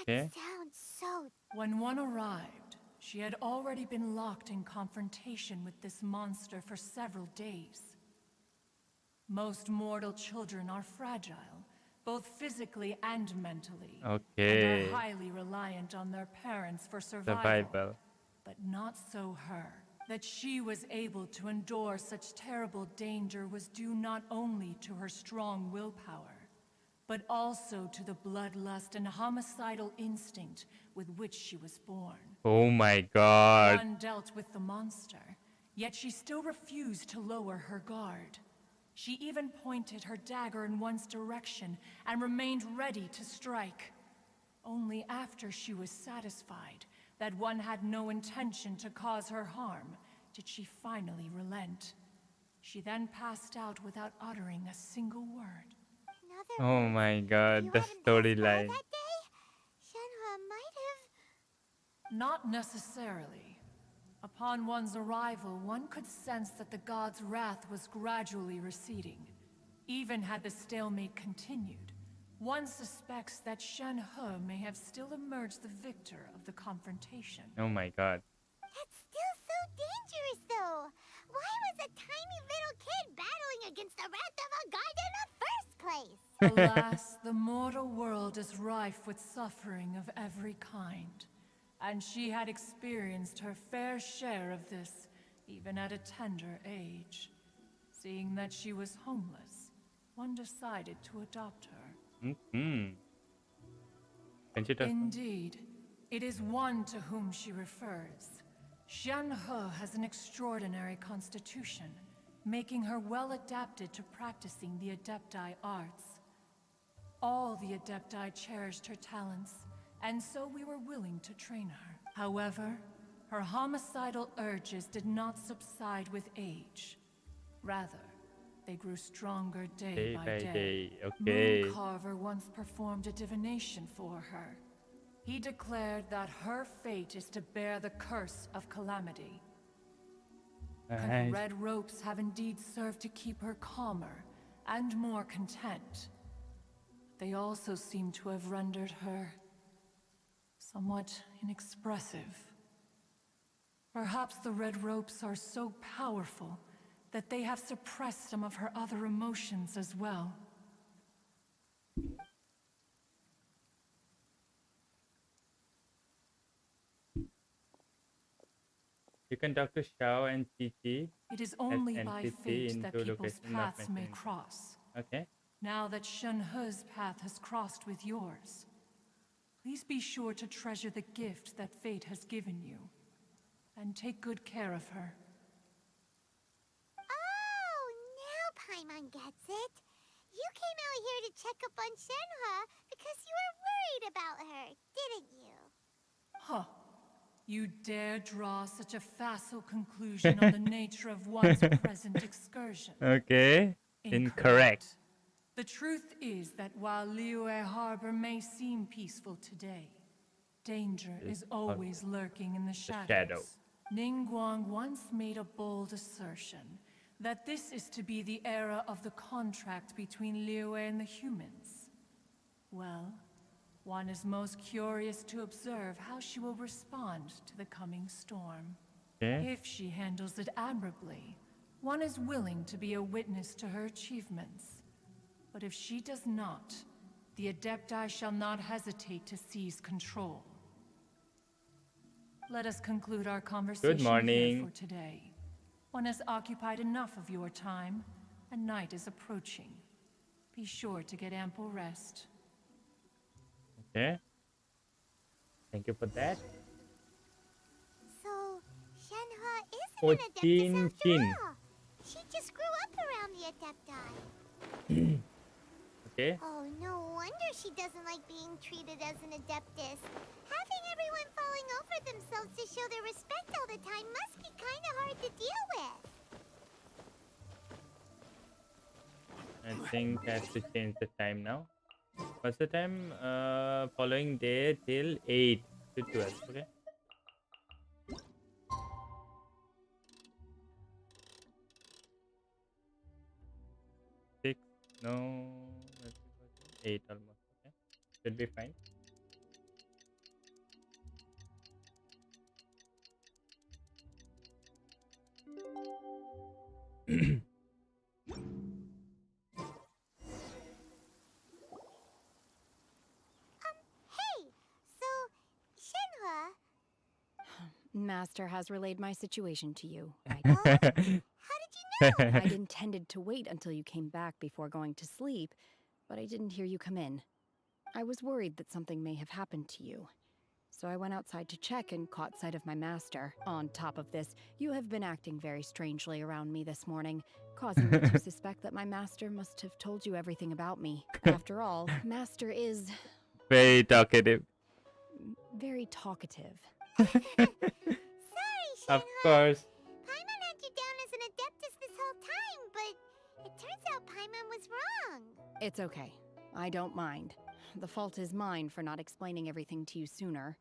That sounds so... When one arrived, she had already been locked in confrontation with this monster for several days. Most mortal children are fragile, both physically and mentally. Okay. And are highly reliant on their parents for survival. But not so her. That she was able to endure such terrible danger was due not only to her strong willpower, but also to the bloodlust and homicidal instinct with which she was born. Oh my god. One dealt with the monster, yet she still refused to lower her guard. She even pointed her dagger in one's direction and remained ready to strike. Only after she was satisfied that one had no intention to cause her harm did she finally relent. She then passed out without uttering a single word. Oh my god, the storyline. Shenhua might have... Not necessarily. Upon one's arrival, one could sense that the god's wrath was gradually receding. Even had the stalemate continued, one suspects that Shen He may have still emerged the victor of the confrontation. Oh my god. That's still so dangerous, though. Why was a tiny little kid battling against the wrath of a god in the first place? Alas, the mortal world is rife with suffering of every kind. And she had experienced her fair share of this, even at a tender age. Seeing that she was homeless, one decided to adopt her. Indeed, it is one to whom she refers. Shen He has an extraordinary constitution, making her well adapted to practicing the Adepti arts. All the Adepti cherished her talents, and so we were willing to train her. However, her homicidal urges did not subside with age. Rather, they grew stronger day by day. Okay. Mooncarver once performed a divination for her. He declared that her fate is to bear the curse of calamity. Her red ropes have indeed served to keep her calmer and more content. They also seem to have rendered her somewhat inexpressive. Perhaps the red ropes are so powerful that they have suppressed some of her other emotions as well. You can talk to Xiao and Chi It is as only by NPC fate in that two people's locations not paths may mentioned. cross. Okay. Now that Shenhe's path has crossed with yours, please be sure to treasure the gift that fate has given you, and take good care of her. Oh, now Paimon gets it. You came out here to check up on Shenhe because you were worried about her, didn't you? Huh. You dare draw such a facile conclusion on the nature of one's present excursion. Okay. Incorrect. The truth is that while Liyue Harbor may seem peaceful today, danger is always lurking in the shadows. Ningguang once made a bold assertion that this is to be the era of the contract between Liyue and the humans. Well, one is most curious to observe how she will respond to the coming storm. Okay. If she handles it admirably, one is willing to be a witness to her achievements. But if she does not, the Adepti shall not hesitate to seize control. Let us conclude our conversation here morning. for today. One has occupied enough of your time, and night is approaching. Be sure to get ample rest. Okay. Thank you for that. So, Shenhe isn't an Adeptus after all. She just grew up around the Adepti. Okay. Oh, no wonder she doesn't like being treated as an Adeptus. Having everyone falling over themselves to show their respect all the time must be kind of hard to deal with. I think I have to change the time now. What's the time? Following day till 8 to 12. Okay. Six. No. 8 almost. Okay. Should be fine. Hey, so, Shenhe, Master has relayed my situation to you. how did you know? I'd intended to wait until you came back before going to sleep, but I didn't hear you come in. I was worried that something may have happened to you. So I went outside to check and caught sight of my master. On top of this, you have been acting very strangely around me this morning, causing me to suspect that my master must have told you everything about me. After all, master is Very talkative. very talkative. Sorry, Of Shenhe. course. Paimon had you down as an Adeptus this whole time, but it turns out Paimon was wrong. It's okay. I don't mind. The fault is mine for not explaining everything to you sooner,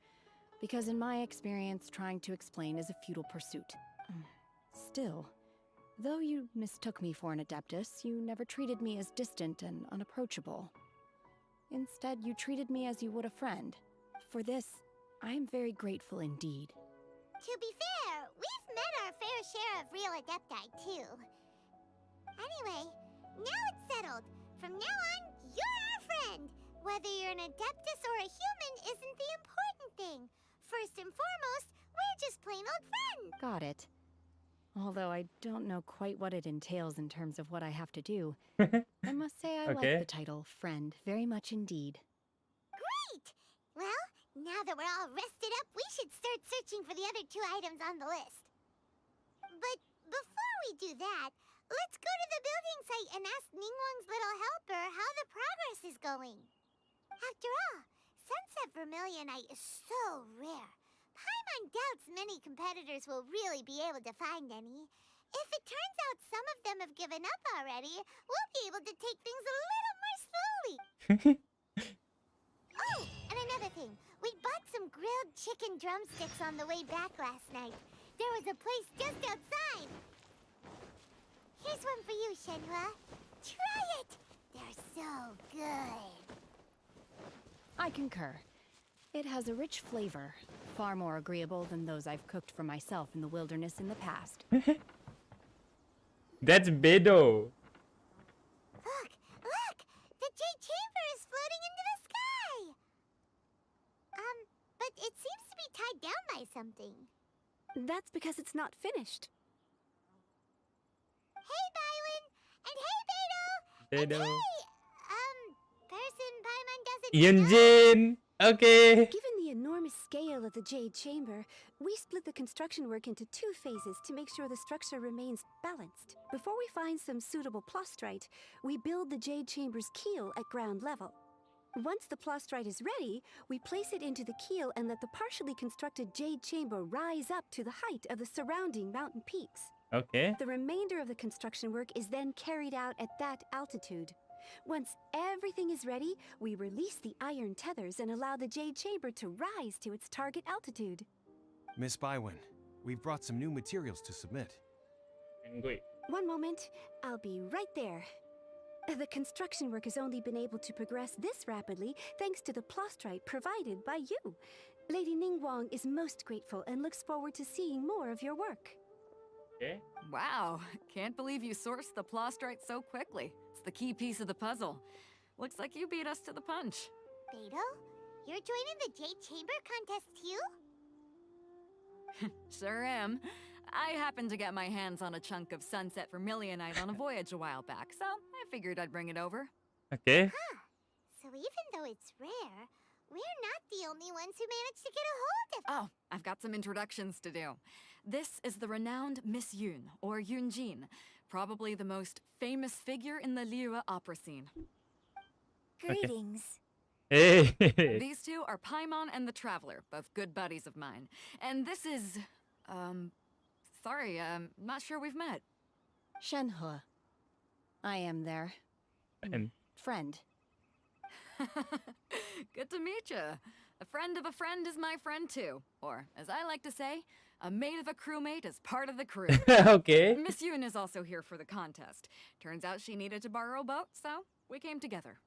because in my experience, trying to explain is a futile pursuit. Still, though you mistook me for an Adeptus, you never treated me as distant and unapproachable. Instead, you treated me as you would a friend. For this, I am very grateful indeed. To be fair, we've met our fair share of real Adepti, too. Anyway, now it's settled. From now on, you're our friend. Whether you're an Adeptus or a human isn't the important thing. First and foremost, we're just plain old friends. Got it. Although I don't know quite what it entails in terms of what I have to do, I must say I Okay. like the title friend very much indeed. Great! Well, now that we're all rested up, we should start searching for the other 2 items on the list. But before we do that, let's go to the building site and ask Ningguang's little helper how the progress is going. After all, Sunset Vermilionite is so rare. Paimon doubts many competitors will really be able to find any. If it turns out some of them have given up already, we'll be able to take things a little more slowly. Oh, and another thing. We bought some grilled chicken drumsticks on the way back last night. There was a place just outside. Here's one for you, Shenhe. Try it. They're so good. I concur. It has a rich flavor, far more agreeable than those I've cooked for myself in the wilderness in the past. That's Bedo. Look! Look! The Jade Chamber is floating into the sky! But it seems to be tied down by something. That's because it's not finished. Hey, Byron! And hey, Beto! Bedo. And hey, person Paimon doesn't Yunjin. Okay. Given the enormous scale of the Jade Chamber, we split the construction work into 2 phases to make sure the structure remains balanced. Before we find some suitable plastrite, we build the Jade Chamber's keel at ground level. Once the plastrite is ready, we place it into the keel and let the partially constructed Jade Chamber rise up to the height of the surrounding mountain peaks. Okay. The remainder of the construction work is then carried out at that altitude. Once everything is ready, we release the iron tethers and allow the Jade Chamber to rise to its target altitude. Miss Bywin, we've brought some new materials to submit. One moment, I'll be right there. The construction work has only been able to progress this rapidly thanks to the plastrite provided by you. Lady Ningguang is most grateful and looks forward to seeing more of your work. Okay. Wow, can't believe you sourced the plastrite so quickly. It's the key piece of the puzzle. Looks like you beat us to the punch. Beto, you're joining the Jade Chamber contest too? Sure am. I happened to get my hands on a chunk of sunset vermilionite on a voyage a while back, so I figured I'd bring it over. Okay. Huh. So even though it's rare, we're not the only ones who managed to get a hold of it. Oh, I've got some introductions to do. This is the renowned Miss Yun, or Yunjin, probably the most famous figure in the Liyue opera scene. Greetings. Hey. These two are Paimon and the Traveler, both good buddies of mine. And this is, sorry, not sure we've met. Shenhe. I am their friend. Good to meet you. A friend of a friend is my friend too. Or, as I like to say, a mate of a crewmate is part of the crew. Okay. Miss Yun is also here for the contest. Turns out she needed to borrow a boat, so we came together.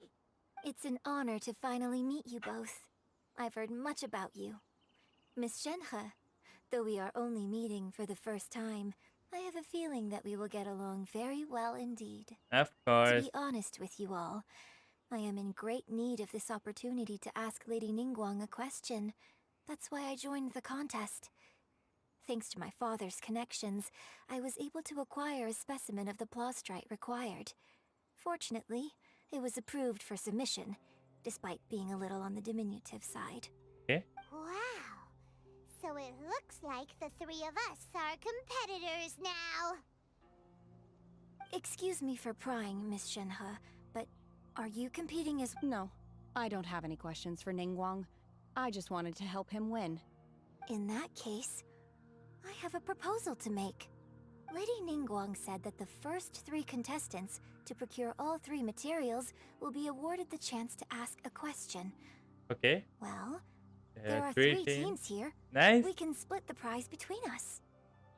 It's an honor to finally meet you both. I've heard much about you. Miss Shenhe, though we are only meeting for the first time, I have a feeling that we will get along very well indeed. Of To course. be honest with you all, I am in great need of this opportunity to ask Lady Ningguang a question. That's why I joined the contest. Thanks to my father's connections, I was able to acquire a specimen of the plastrite required. Fortunately, it was approved for submission, despite being a little on the diminutive side. Okay. Wow! So it looks like the 3 of us are competitors now. Excuse me for prying, Miss Shenhe, but are you competing as... No, I don't have any questions for Ningguang. I just wanted to help him win. In that case, I have a proposal to make. Lady Ningguang said that the first 3 contestants to procure all 3 materials will be awarded the chance to ask a question. Okay. Well, there are 3 3 teams here. Nice. We can split the prize between us.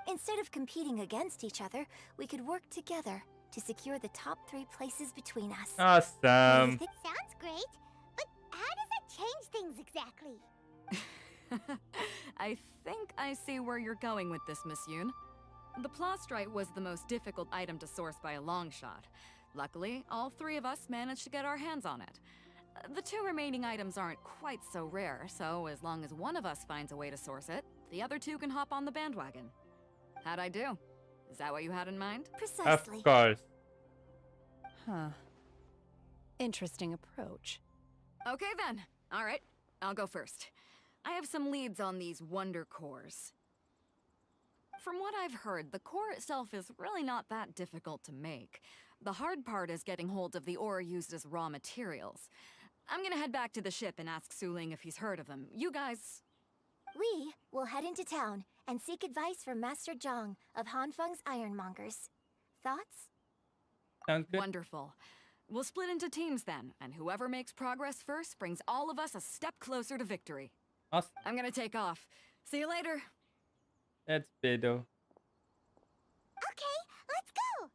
Instead of competing against each other, we could work together to secure the top 3 places between us. Awesome. Sounds great, but how does that change things exactly? I think I see where you're going with this, Miss Yun. The plastrite was the most difficult item to source by a long shot. Luckily, all 3 of us managed to get our hands on it. The 2 remaining items aren't quite so rare, so as long as one of us finds a way to source it, the other 2 can hop on the bandwagon. How'd I do? Is that what you had in mind? Precisely. Of course. Huh. Interesting approach. Okay then. All right, I'll go first. I have some leads on these wonder cores. From what I've heard, the core itself is really not that difficult to make. The hard part is getting hold of the ore used as raw materials. I'm gonna head back to the ship and ask Suling if he's heard of them. You guys... We will head into town and seek advice from Master Zhang of Hanfeng's Ironmongers. Thoughts? Sounds good. Wonderful. We'll split into teams then, and whoever makes progress first brings all of us a step closer to victory. Awesome. I'm gonna take off. See you later. That's Bedo. Okay, let's go!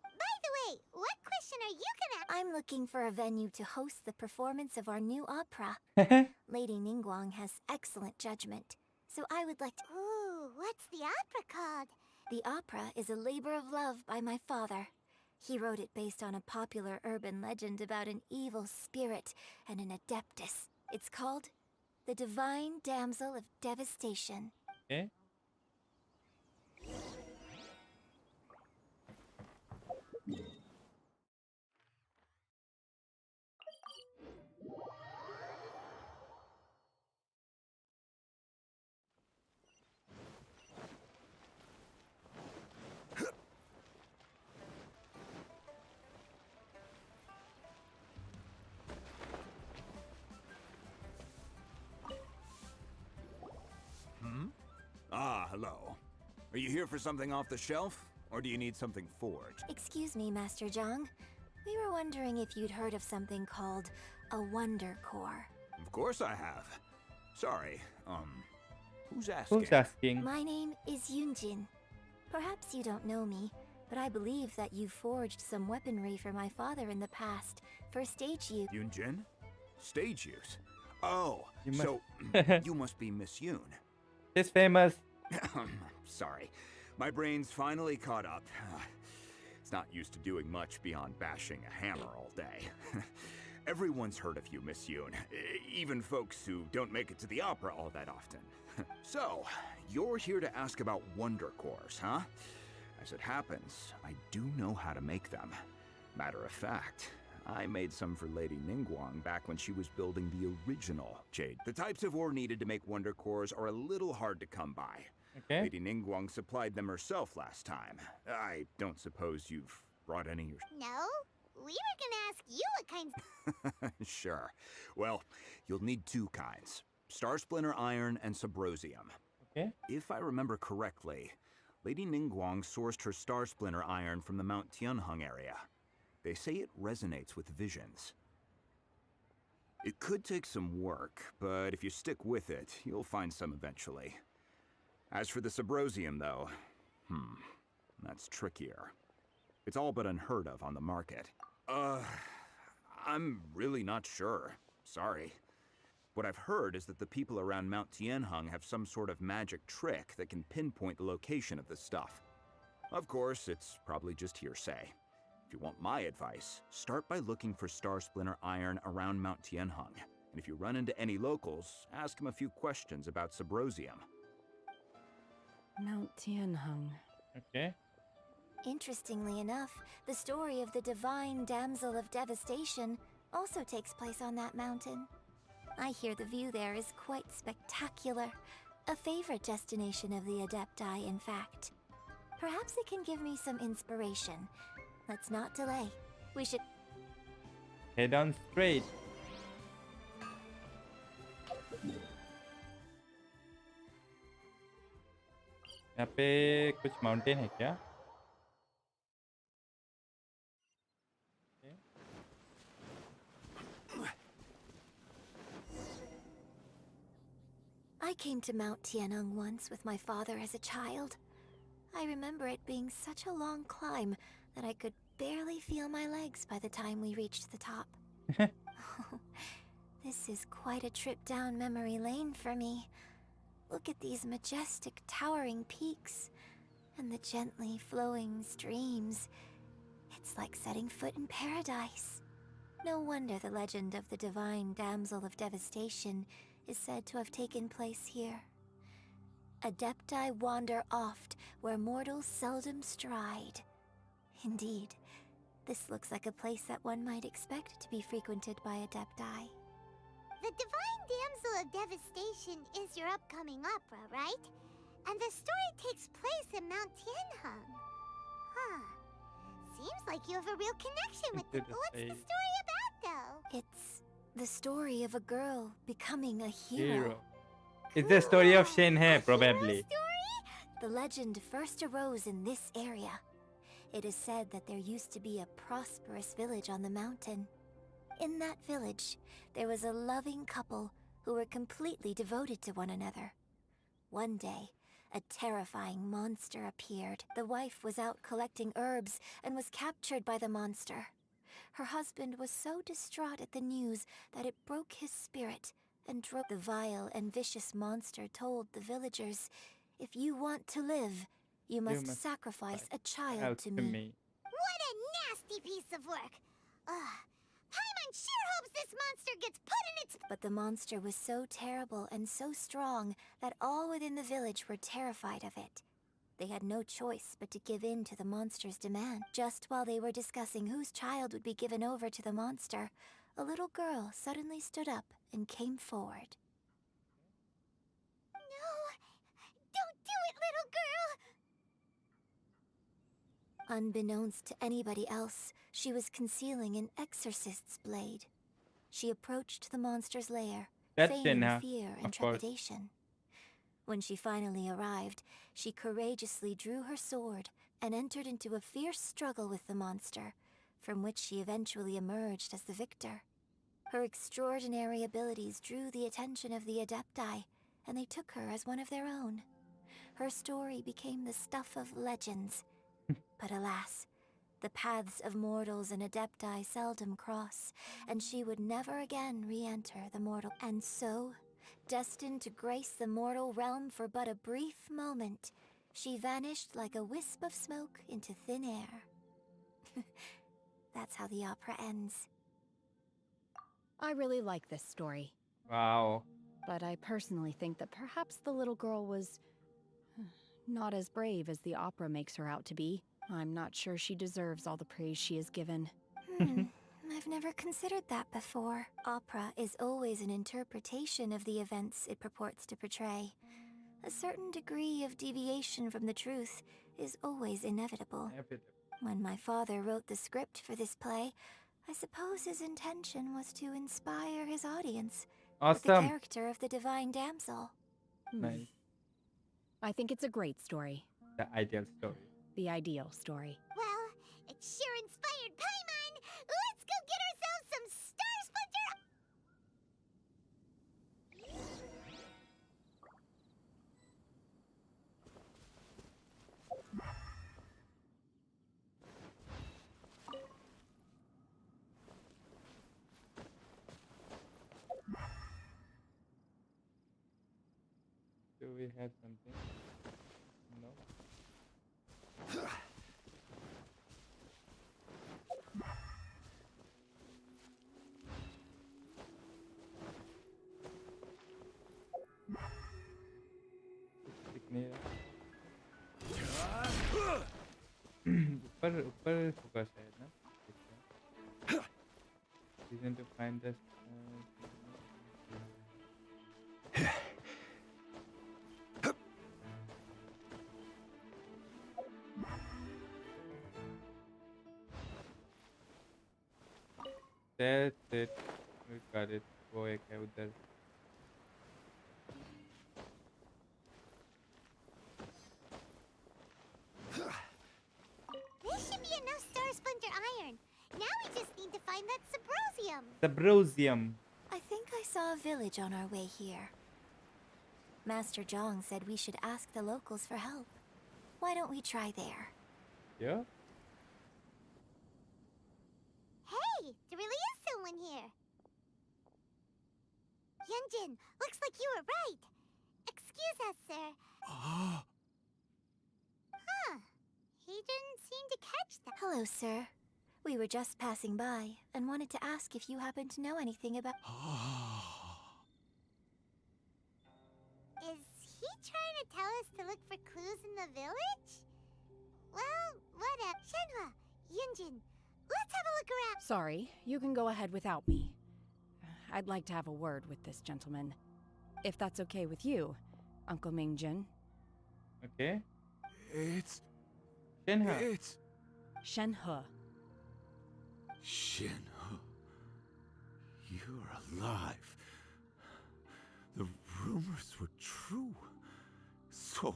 By the way, what question are you gonna... I'm looking for a venue to host the performance of our new opera. Lady Ningguang has excellent judgment, so I would like to... Ooh, what's the opera called? The opera is a labor of love by my father. He wrote it based on a popular urban legend about an evil spirit and an adeptus. It's called The Divine Damsel of Devastation. Okay. Ah, hello. Are you here for something off the shelf? Or do you need something forged? Excuse me, Master Zhang. We were wondering if you'd heard of something called a Wonder Core. Of course I have. Sorry, who's asking? Who's asking? My name is Yunjin. Perhaps you don't know me, but I believe that you forged some weaponry for my father in the past for stage use. Yunjin? Stage use? Oh, You you must be Miss Yoon. She's famous. Sorry. My brain's finally caught up. It's not used to doing much beyond bashing a hammer all day. Everyone's heard of you, Miss Yoon. Even folks who don't make it to the opera all that often. So, you're here to ask about Wonder Cores, huh? As it happens, I do know how to make them. Matter of fact, I made some for Lady Ningguang back when she was building the original Jade. The types of ore needed to make Wonder Cores are a little hard to come by. Okay. Lady Ningguang supplied them herself last time. I don't suppose you've brought any yourself. No, we were gonna ask you what kinds... Sure. Well, you'll need two kinds. Star Splinter Iron and Subrosium. Okay. If I remember correctly, Lady Ningguang sourced her Star Splinter Iron from the Mount Tianheng area. They say it resonates with visions. It could take some work, but if you stick with it, you'll find some eventually. As for the Subrosium, though, that's trickier. It's all but unheard of on the market. I'm really not sure. Sorry. What I've heard is that the people around Mount Tianheng have some sort of magic trick that can pinpoint the location of the stuff. Of course, it's probably just hearsay. If you want my advice, start by looking for Star Splinter Iron around Mount Tianheng. And if you run into any locals, ask them a few questions about Subrosium. Mount Tianheng. Okay. Interestingly enough, the story of the Divine Damsel of Devastation also takes place on that mountain. I hear the view there is quite spectacular. A favorite destination of the Adepti, in fact. Perhaps it can give me some inspiration. Let's not delay. We should... Head on straight. यहाँ पे कुछ mountain है क्या? I came to Mount Tianheng once with my father as a child. I remember it being such a long climb that I could barely feel my legs by the time we reached the top. This is quite a trip down memory lane for me. Look at these majestic towering peaks and the gently flowing streams. It's like setting foot in paradise. No wonder the legend of the Divine Damsel of Devastation is said to have taken place here. Adepti wander oft where mortals seldom stride. Indeed, this looks like a place that one might expect to be frequented by Adepti. The Divine Damsel of Devastation is your upcoming opera, right? And the story takes place in Mount Tianheng. Huh. Seems like you have a real connection with it. What's the story about, though? It's the story of a girl becoming a hero. It's the story of Shenhe, probably. The legend first arose in this area. It is said that there used to be a prosperous village on the mountain. In that village, there was a loving couple who were completely devoted to one another. One day, a terrifying monster appeared. The wife was out collecting herbs and was captured by the monster. her husband was so distraught at the news that it broke his spirit and drove the vile and vicious monster told the villagers, "If you want to live, you must sacrifice a child to me." What a nasty piece of work! Ugh. Paimon sure hopes this monster gets put in its... But the monster was so terrible and so strong that all within the village were terrified of it. They had no choice but to give in to the monster's demand. Just while they were discussing whose child would be given over to the monster, a little girl suddenly stood up and came forward. No! Don't do it, little girl! Unbeknownst to anybody else, she was concealing an exorcist's blade. She approached the monster's lair, feigning fear and trepidation. When she finally arrived, she courageously drew her sword and entered into a fierce struggle with the monster, from which she eventually emerged as the victor. Her extraordinary abilities drew the attention of the Adepti, and they took her as one of their own. Her story became the stuff of legends. But alas, the paths of mortals and Adepti seldom cross, and she would never again re-enter the mortal. And so, destined to grace the mortal realm for but a brief moment, she vanished like a wisp of smoke into thin air. That's how the opera ends. I really like this story. Wow. But I personally think that perhaps the little girl was not as brave as the opera makes her out to be. I'm not sure she deserves all the praise she is given. I've never considered that before. Opera is always an interpretation of the events it purports to portray. A certain degree of deviation from the truth is always inevitable. When my father wrote the script for this play, I suppose his intention was to inspire his audience with the character of the Divine Damsel. Nice. I think it's a great story. The ideal story. The ideal story. Well, it sure inspired Paimon! Let's go get ourselves some Star Splinter! Do we have something? No. ऊपर ऊपर होगा शायद ना. Reason to find this. That's it. We got it. वो एक है उधर. This should be enough Star Splinter iron. Now we just need to find that Subrosium. Subrosium. I think I saw a village on our way here. Master Zhang said we should ask the locals for help. Why don't we try there? Yeah. Hey, there really is someone here. Yunjin, looks like you were right. Excuse us, sir. Huh. He didn't seem to catch that. Hello, sir. We were just passing by and wanted to ask if you happen to know anything about... Is he trying to tell us to look for clues in the village? Well, whatever. Shenhua, Yunjin, let's have a look around. Sorry, you can go ahead without me. I'd like to have a word with this gentleman. If that's okay with you, Uncle Mingjin. Okay. It's... Shenhua. It's... Shenhe. Shenhe. You're alive. The rumors were true. So,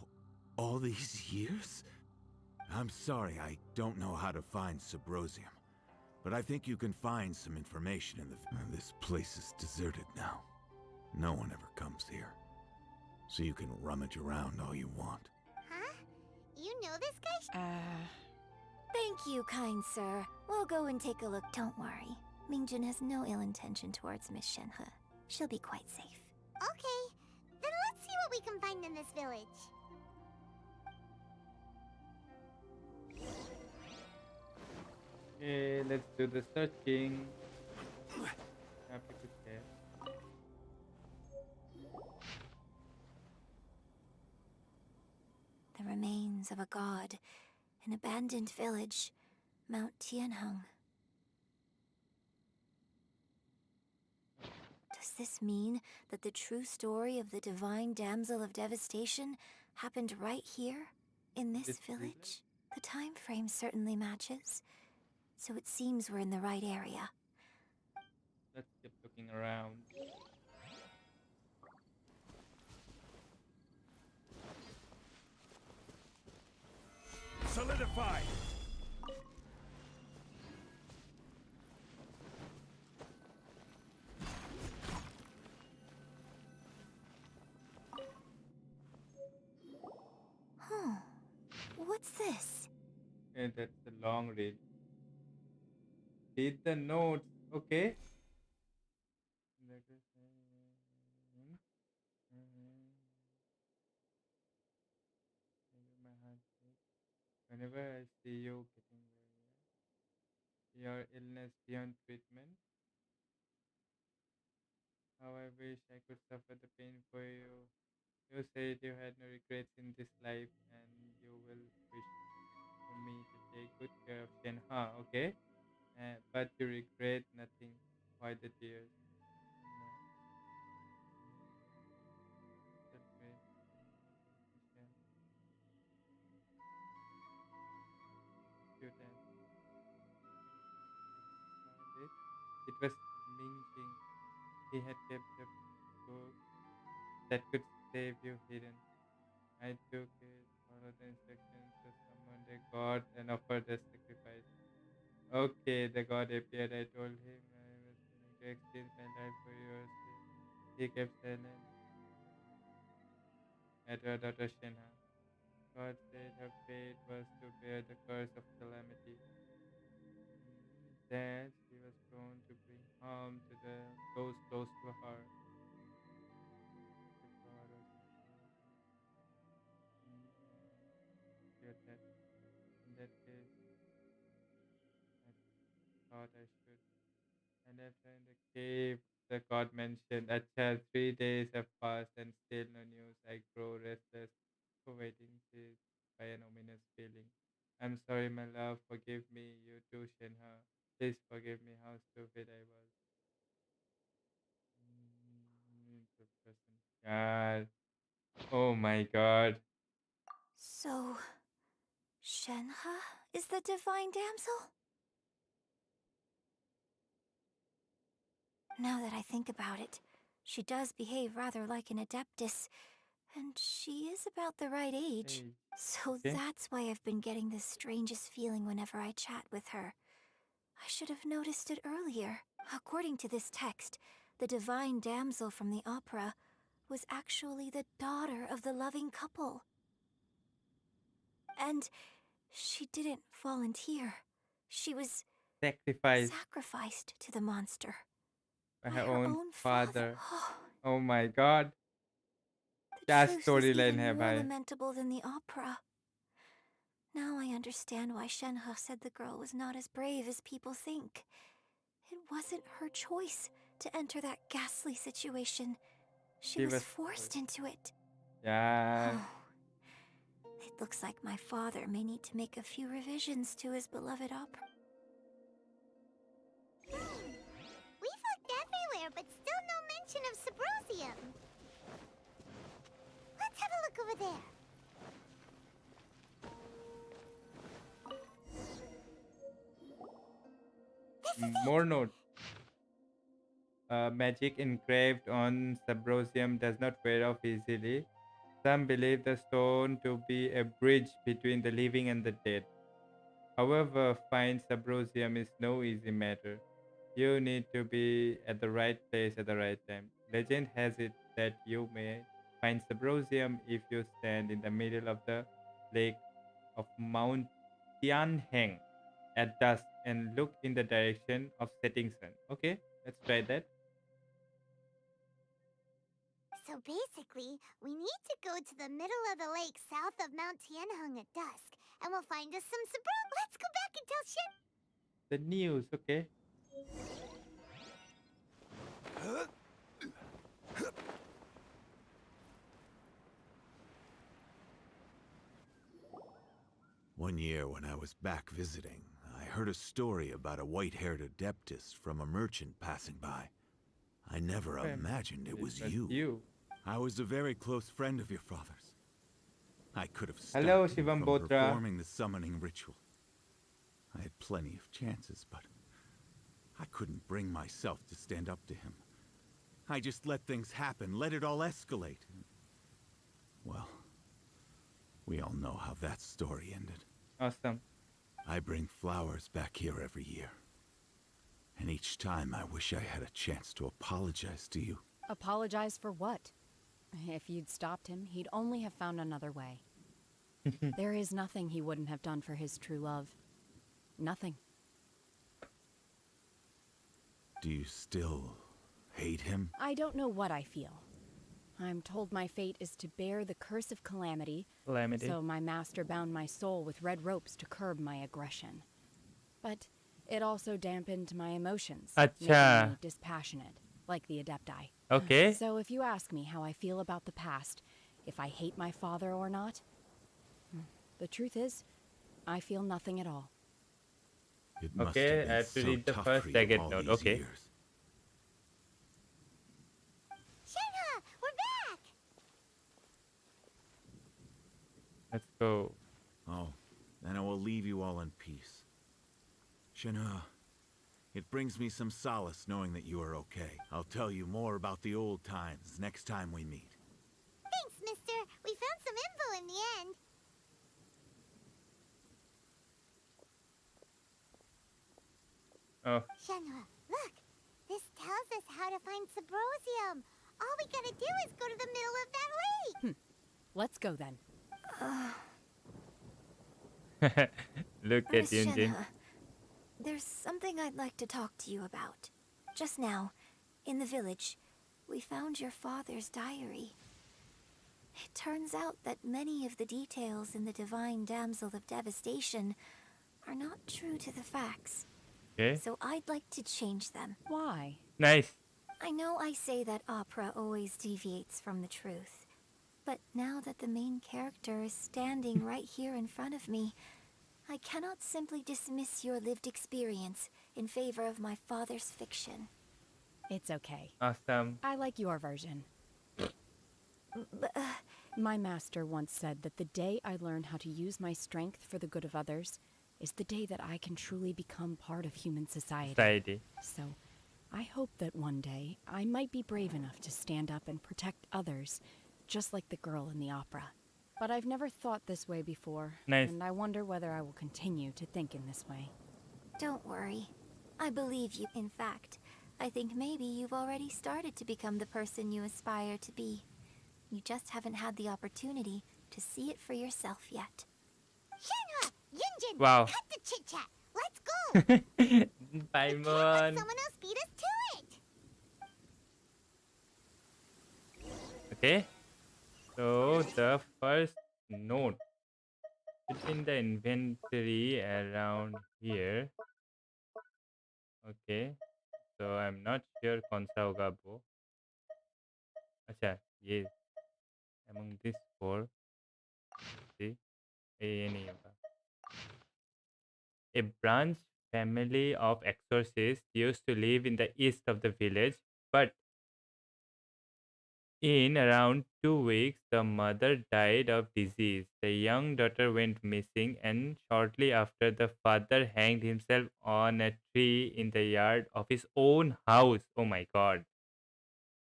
all these years? I'm sorry, I don't know how to find Subrosium. But I think you can find some information in the... This place is deserted now. No one ever comes here. So you can rummage around all you want. Huh? You know this guy? Thank you, kind sir. We'll go and take a look. Don't worry. Mingjun has no ill intention towards Miss Shenhe. She'll be quite safe. Okay, then let's see what we can find in this village. Okay, let's do the searching. Happy to share. The remains of a god, an abandoned village, Mount Tianheng. Does this mean that the true story of the Divine Damsel of Devastation happened right here, in this village? The time frame certainly matches, so it seems we're in the right area. Let's keep looking around. Solidify! Huh. What's this? Okay, that's a long read. Read the notes. Okay. Whenever I see you getting your illness beyond treatment, how I wish I could suffer the pain for you. You said you had no regrets in this life and you will wish for me to take good care of Shenha, okay? But you regret nothing. Why the tears? No. Still great. Michelle. Cute and found it. It was Ming Jing. He had kept a book that could save you hidden. I took it, followed the instructions to summon the god and offered a sacrifice. Okay, the god appeared. I told him I was willing to exchange my life for yours. He kept silent at her daughter Shenha. God said her fate was to bear the curse of calamity. That she was prone to bring harm to those close to her. The God was feared that. In that case, I thought I should. I left her in the cave the god mentioned. A child, 3 days have passed and still no news. I grow restless, waiting this by an ominous feeling. I'm sorry, my love. Forgive me. You too, Shenha. Please forgive me how stupid I was. The person. God. Oh my god. So, Shenhe is the Divine Damsel? Now that I think about it, she does behave rather like an adeptus, and she is about the right age. So Okay. that's why I've been getting the strangest feeling whenever I chat with her. I should have noticed it earlier. According to this text, the Divine Damsel from the opera was actually the daughter of the loving couple. And she didn't volunteer. She was sacrificed to the monster. By her own father. Oh my god. The क्या truth is storyline even है more भाई. lamentable than the opera. Now I understand why Shenhe said the girl was not as brave as people think. It wasn't her choice to enter that ghastly situation. She was forced into it. Yeah. It looks like my father may need to make a few revisions to his beloved opera. We've looked everywhere, but still no mention of Sabrosium. Let's have a look over there. More notes. Magic engraved on Sabrosium does not wear off easily. Some believe the stone to be a bridge between the living and the dead. However, finding Sabrosium is no easy matter. You need to be at the right place at the right time. Legend has it that you may find Sabrosium if you stand in the middle of the lake of Mount Tianheng at dusk and look in the direction of setting sun. Okay, let's try that. So basically, we need to go to the middle of the lake south of Mount Tianheng at dusk, and we'll find us some sabro. Let's go back and tell Shen. The news, okay. One year when I was back visiting, I heard a story about a white-haired adeptus from a merchant passing by. I never imagined it was you. I was a very close friend of your father's. I could have stopped Hello, him Shivam from Botra. performing the summoning ritual. I had plenty of chances, but I couldn't bring myself to stand up to him. I just let things happen, let it all escalate. Well, we all know how that story ended. Awesome. I bring flowers back here every year. And each time I wish I had a chance to apologize to you. Apologize for what? If you'd stopped him, he'd only have found another way. There is nothing he wouldn't have done for his true love. Nothing. Do you still hate him? I don't know what I feel. I'm told my fate is to bear the curse of calamity, so my master bound my soul with red ropes to curb my aggression. But it also dampened my emotions, making me dispassionate, like the Adepti. Okay. So if you ask me how I feel about the past, if I hate my father or not, the truth is, I feel nothing at all. It must Okay, have been I have to so read the tough first for you second all note. these Okay. years. Shenhe, we're back. Let's go. Oh, then I will leave you all in peace. Shenhe, it brings me some solace knowing that you are okay. I'll tell you more about the old times next time we meet. Thanks, mister. We found some info in the end. Oh. Shenhe, look. This tells us how to find Sabrosium. All we gotta do is go to the middle of that lake. Let's go then. Look at Yunjin. Shenhe, there's something I'd like to talk to you about. Just now, in the village, we found your father's diary. It turns out that many of the details in the Divine Damsel of Devastation are not true to the facts. Okay. So I'd like to change them. Why? Nice. I know I say that opera always deviates from the truth, but now that the main character is standing right here in front of me, I cannot simply dismiss your lived experience in favor of my father's fiction. It's okay. Awesome. I like your version. My master once said that the day I learn how to use my strength for the good of others is the day that I can truly become part of human society. So, I hope that one day I might be brave enough to stand up and protect others, just like the girl in the opera. But I've never thought this way before, Nice. and I wonder whether I will continue to think in this way. Don't worry. I believe you. In fact, I think maybe you've already started to become the person you aspire to be. You just haven't had the opportunity to see it for yourself yet. Shenhe, Yunjin, Wow. cut the chit-chat. Let's go. Bye, Let Mon. someone else beat us to it. Okay. So the first note. It's in the inventory around here. Okay. So I'm not sure कौन सा होगा वो. अच्छा ये among these four. See, ये नहीं होगा. A branch family of exorcists used to live in the east of the village, but in around 2 weeks, the mother died of disease. The young daughter went missing, and shortly after, the father hanged himself on a tree in the yard of his own house. Oh my god.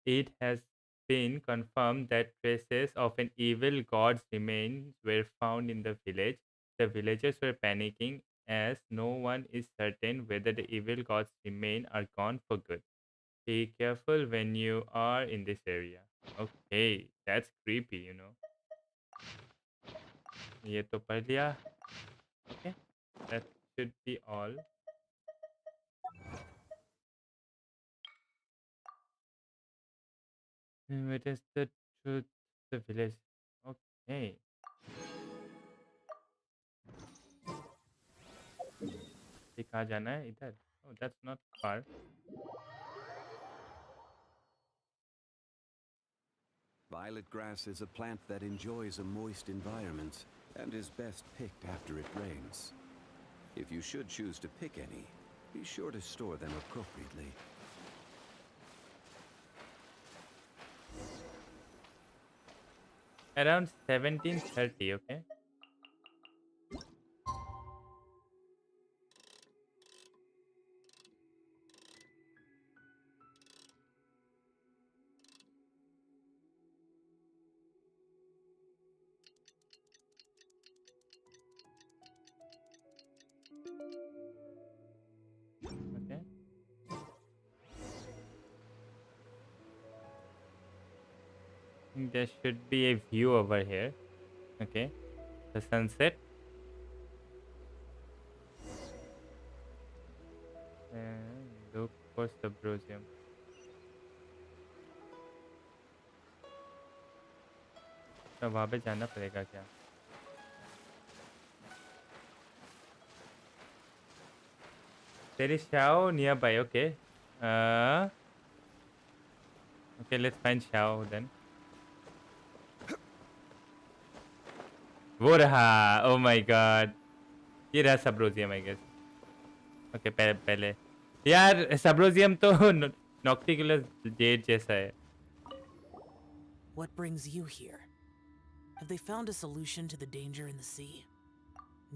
It has been confirmed that traces of an evil god's remains were found in the village. The villagers were panicking as no one is certain whether the evil god's remains are gone for good. Be careful when you are in this area. Okay, that's creepy, you know. ये तो पढ़ लिया. Okay, let's should be all. It is the truth, the village. Okay. ये कहाँ जाना है? इधर. Oh, that's not far. Violet grass is a plant that enjoys a moist environment and is best picked after it rains. If you should choose to pick any, be sure to store them appropriately. Around 1730, okay? Okay. There should be a view over here. Okay. The sunset. And look for Subrosium. तो वहाँ पे जाना पड़ेगा क्या? There is Xiao nearby. Okay. Okay, let's find Xiao then. वो रहा. Oh my god. ये रहा Subrosium, I guess. Okay, पहले यार Subrosium तो Nocticulus Jade जैसा है. What brings you here? Have they found a solution to the danger in the sea?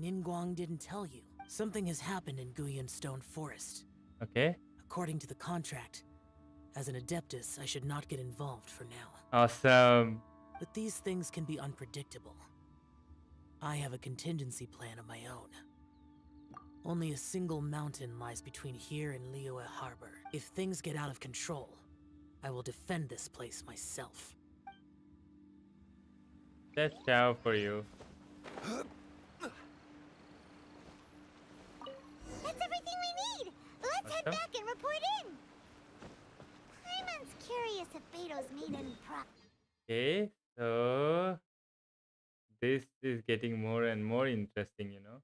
Ningguang didn't tell you. Something has happened in Guyan Stone Forest. Okay. According to the contract, as an Adeptus, I should not get involved for now. Awesome. But these things can be unpredictable. I have a contingency plan of my own. Only a single mountain lies between here and Liyue Harbor. If things get out of control, I will defend this place myself. That's Xiao for you. That's everything we need! Let's head back and report in! Paimon's curious if Beto's made any Okay, so this is getting more and more interesting, you know.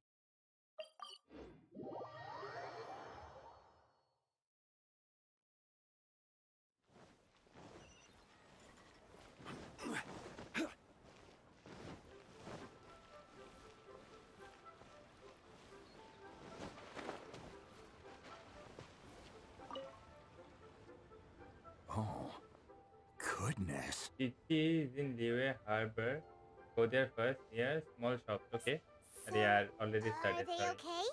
Oh, goodness. It is in Liyue Harbor. Go there first. Yeah, small shop. Okay. They are already started. Are they okay?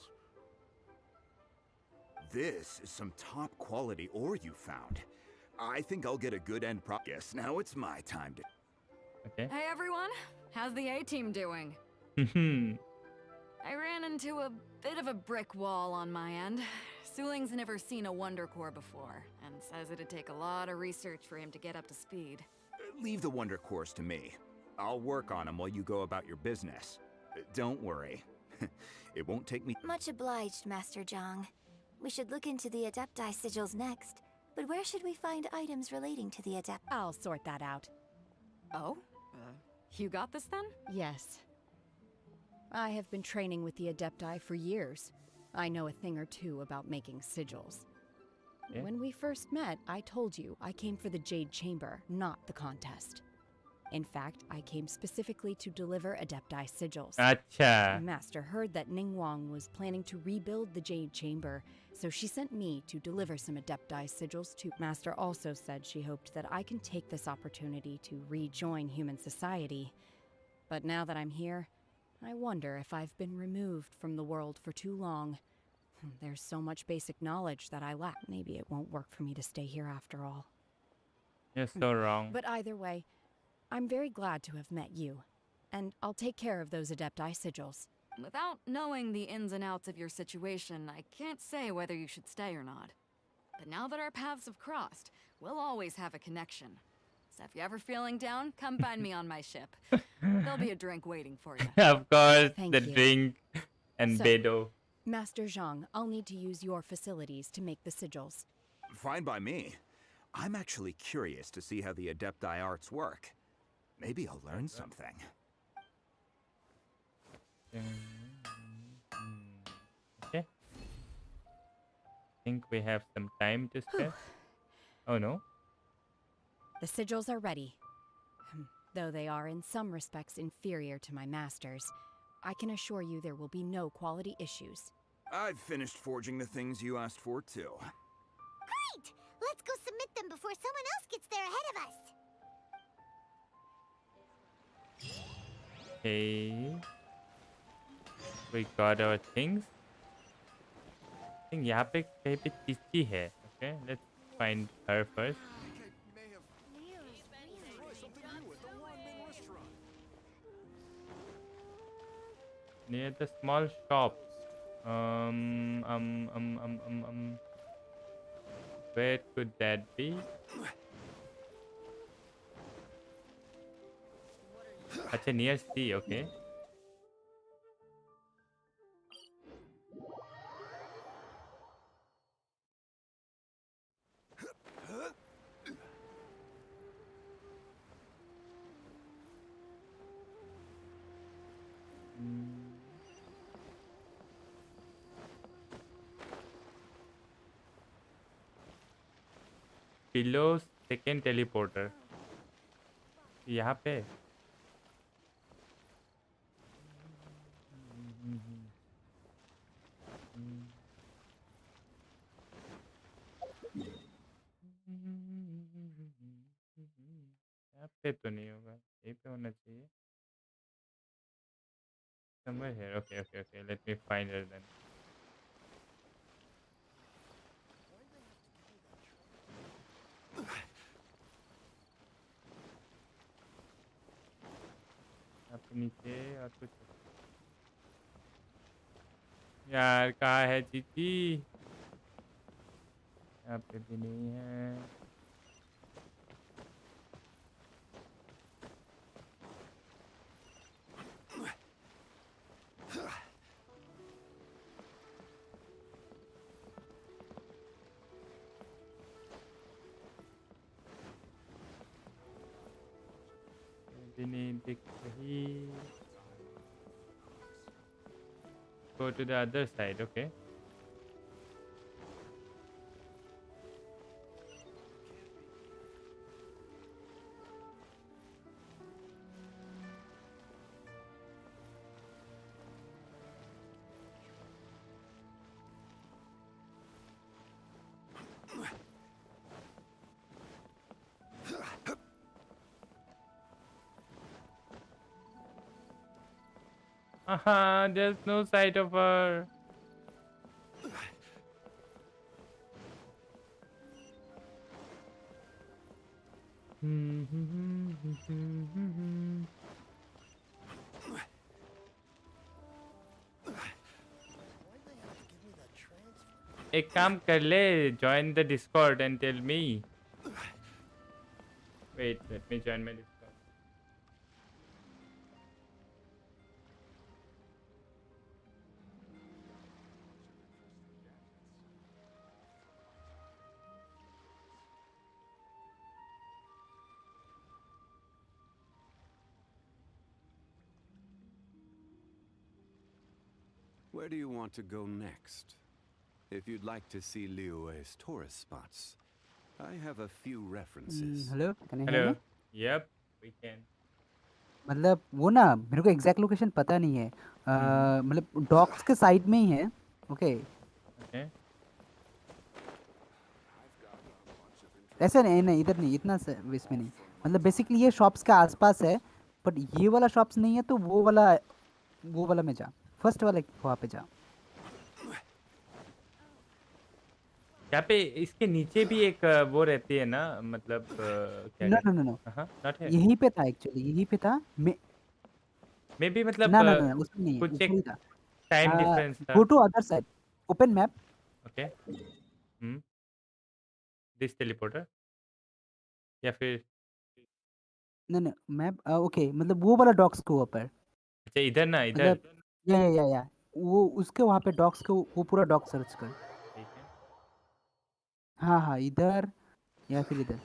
This is some top quality ore you found. I think I'll get a good end guess. Now it's my time to... Okay. Hey everyone, how's the A-team doing? I ran into a bit of a brick wall on my end. Suling's never seen a Wonder Core before, and says it'd take a lot of research for him to get up to speed. Leave the Wonder Cores to me. I'll work on them while you go about your business. Don't worry. It won't take me... Much obliged, Master Zhang. We should look into the Adepti sigils next. But where should we find items relating to the Adept? I'll sort that out. Oh? You got this then? Yes. I have been training with the Adepti for years. I know a thing or two about making sigils. Yeah. When we first met, I told you I came for the Jade Chamber, not the contest. In fact, I came specifically to deliver Adepti sigils. Acha. Master heard that Ningguang was planning to rebuild the Jade Chamber, so she sent me to deliver some Adepti sigils too. Master also said she hoped that I can take this opportunity to rejoin human society. But now that I'm here, I wonder if I've been removed from the world for too long. There's so much basic knowledge that I lack. Maybe it won't work for me to stay here after all. You're so wrong. But either way, I'm very glad to have met you, and I'll take care of those Adepti sigils. Without knowing the ins and outs of your situation, I can't say whether you should stay or not. But now that our paths have crossed, we'll always have a connection. So if you're ever feeling down, come find me on my ship. There'll be a drink waiting for you. Of course, Thank the you. drink and So, Bedo. Master Zhang, I'll need to use your facilities to make the sigils. Fine by me. I'm actually curious to see how the Adepti arts work. Maybe I'll learn something. Okay. Think we have some time to spare. Oh no. The sigils are ready. Though they are in some respects inferior to my master's, I can assure you there will be no quality issues. I've finished forging the things you asked for, too. Great! Let's go submit them before someone else gets there ahead of us. Okay. We got our things. I think यहाँ पे कहीं पे चीची है. Okay, let's find her first. Near the small shop. Where could that be? अच्छा, near sea. Okay. Below second teleporter. यहाँ पे. यहाँ पे तो नहीं होगा. यहीं पे होना चाहिए. Somewhere here. Okay. Let me find her then. यहाँ पे नीचे और कुछ. यार कहाँ है चीची? यहाँ पे भी नहीं है. भी नहीं दिख रही. Go to the other side. Okay. There's no sight of her. एक काम कर ले. Join the Discord and tell me. Wait, let me join my Discord. Where do you want to go next? If you'd like to see Liyue's tourist spots, I have a few references. Hello, can you hear me? Yep, we can. मतलब वो ना मेरे को exact location पता नहीं है. मतलब docs के साइड में ही है. ओके. Okay. ऐसे नहीं इधर नहीं, इतना इसमें नहीं. मतलब बेसिकली ये शॉप्स के आसपास है. बट ये वाला शॉप्स नहीं है तो वो वाला में जा. फर्स्ट वाला वहाँ पे जा. यहाँ पे इसके नीचे भी एक वो रहती है ना, मतलब क्या नो नॉट है. यहीं पे था एक्चुअली. यहीं पे था. मे बी मतलब ना उसमें नहीं है. कुछ ऊपर एक ही था. टाइम डिफरेंस था. Go to other side. Open map. Okay. This teleporter या फिर मैप. ओके, मतलब वो वाला डॉक्स के ऊपर. अच्छा इधर ना, इधर. मतलब या वो उसके वहाँ पे डॉक्स के वो पूरा डॉक सर्च कर। ठीक है। हाँ हाँ, इधर या फिर इधर।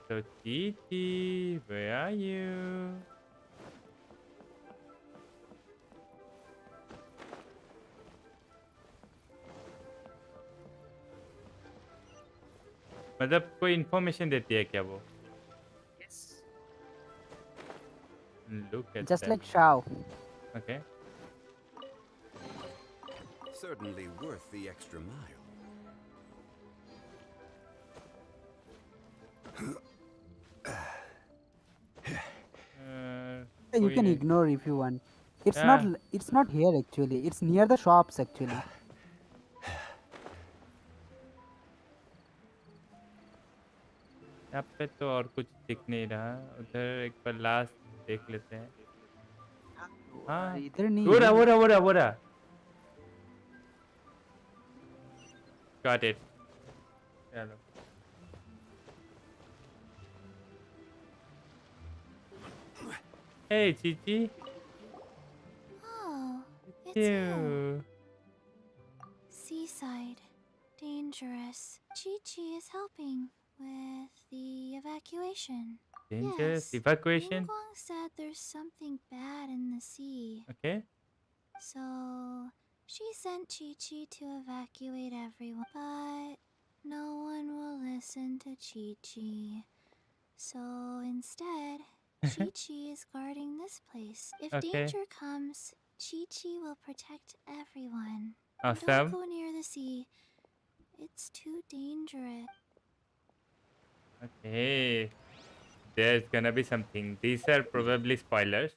So Titi, where are you? मतलब कोई इन्फॉर्मेशन देती है क्या वो? Look at Just that. like Shao. Okay. Certainly worth the extra mile. You कोई can नहीं। ignore if you want. It's Yeah. not here actually. It's near the shops actually. यहाँ पे तो और कुछ दिख नहीं रहा। उधर एक बार लास्ट देख लेते हैं। हाँ, इधर नहीं वो है। रहा वो रहा वो रहा वो रहा। Got it. चलो। Hey, Chichi. Oh, it's you. You. Seaside. Dangerous. Chi-Chi is helping with the evacuation. Dangerous Yes. evacuation. Ningguang said there's something bad in the sea. Okay. So, she sent Chi-Chi to evacuate everyone. But no one will listen to Chi-Chi. So, instead, Chi-Chi is guarding this place. If Okay. danger comes, Chi-Chi will protect everyone. Awesome. Don't go near the sea. It's too dangerous. Okay. There's gonna be something. These are probably spoilers.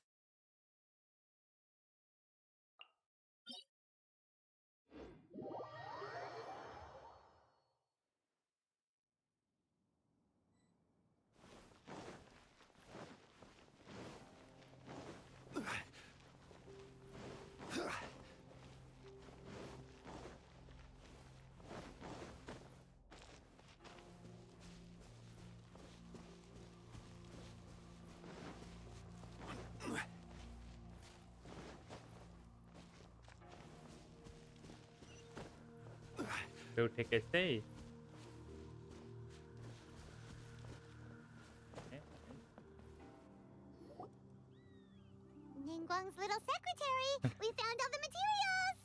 So take a stay. Ningguang's little secretary! We found all the materials!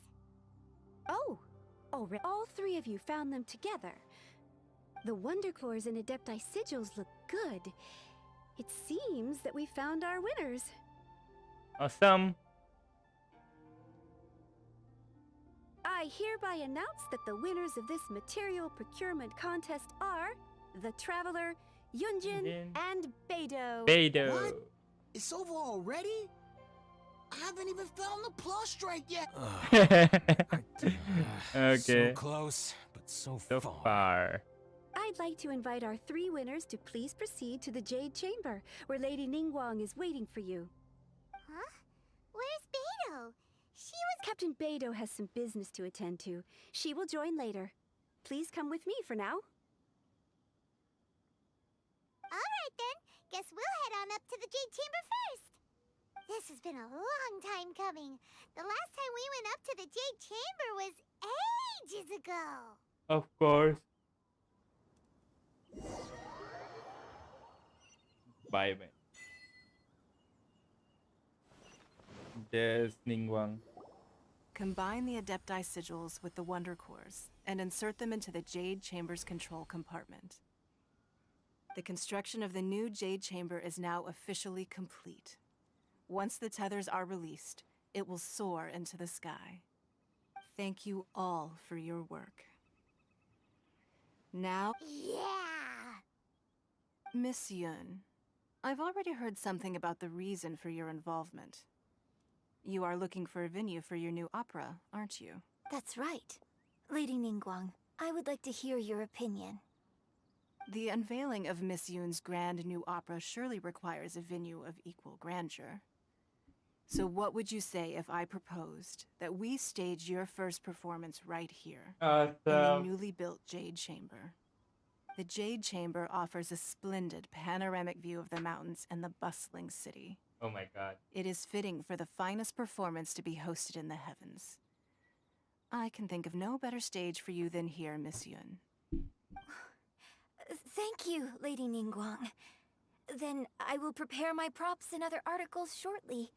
All three of you found them together. The Wonder Cores and Adepti Sigils look good. It seems that we found our winners. Awesome. I hereby announce that the winners of this material procurement contest are the Traveler, Yunjin, and Beidou. Beidou. What? It's over already? I haven't even found the prostrate yet. Okay. So close, but so far. I'd like to invite our three winners to please proceed to the Jade Chamber, where Lady Ningguang is waiting for you. Huh? Where's Beidou? She was... Captain Beidou has some business to attend to. She will join later. Please come with me for now. Alright then. Guess we'll head on up to the Jade Chamber first. This has been a long time coming. The last time we went up to the Jade Chamber was ages ago. Of course. Bye bye. There's Ningguang. Combine the Adepti Sigils with the Wonder Cores and insert them into the Jade Chamber's control compartment. The construction of the new Jade Chamber is now officially complete. Once the tethers are released, it will soar into the sky. Thank you all for your work. Now... Yeah! Miss Yun, I've already heard something about the reason for your involvement. You are looking for a venue for your new opera, aren't you? That's right. Lady Ningguang, I would like to hear your opinion. The unveiling of Miss Yun's grand new opera surely requires a venue of equal grandeur. So what would you say if I proposed that we stage your first performance right here in the Awesome. newly built Jade Chamber? The Jade Chamber offers a splendid panoramic view of the mountains and the bustling city. Oh my god. It is fitting for the finest performance to be hosted in the heavens. I can think of no better stage for you than here, Miss Yun. Thank you, Lady Ningguang. Then I will prepare my props and other articles shortly.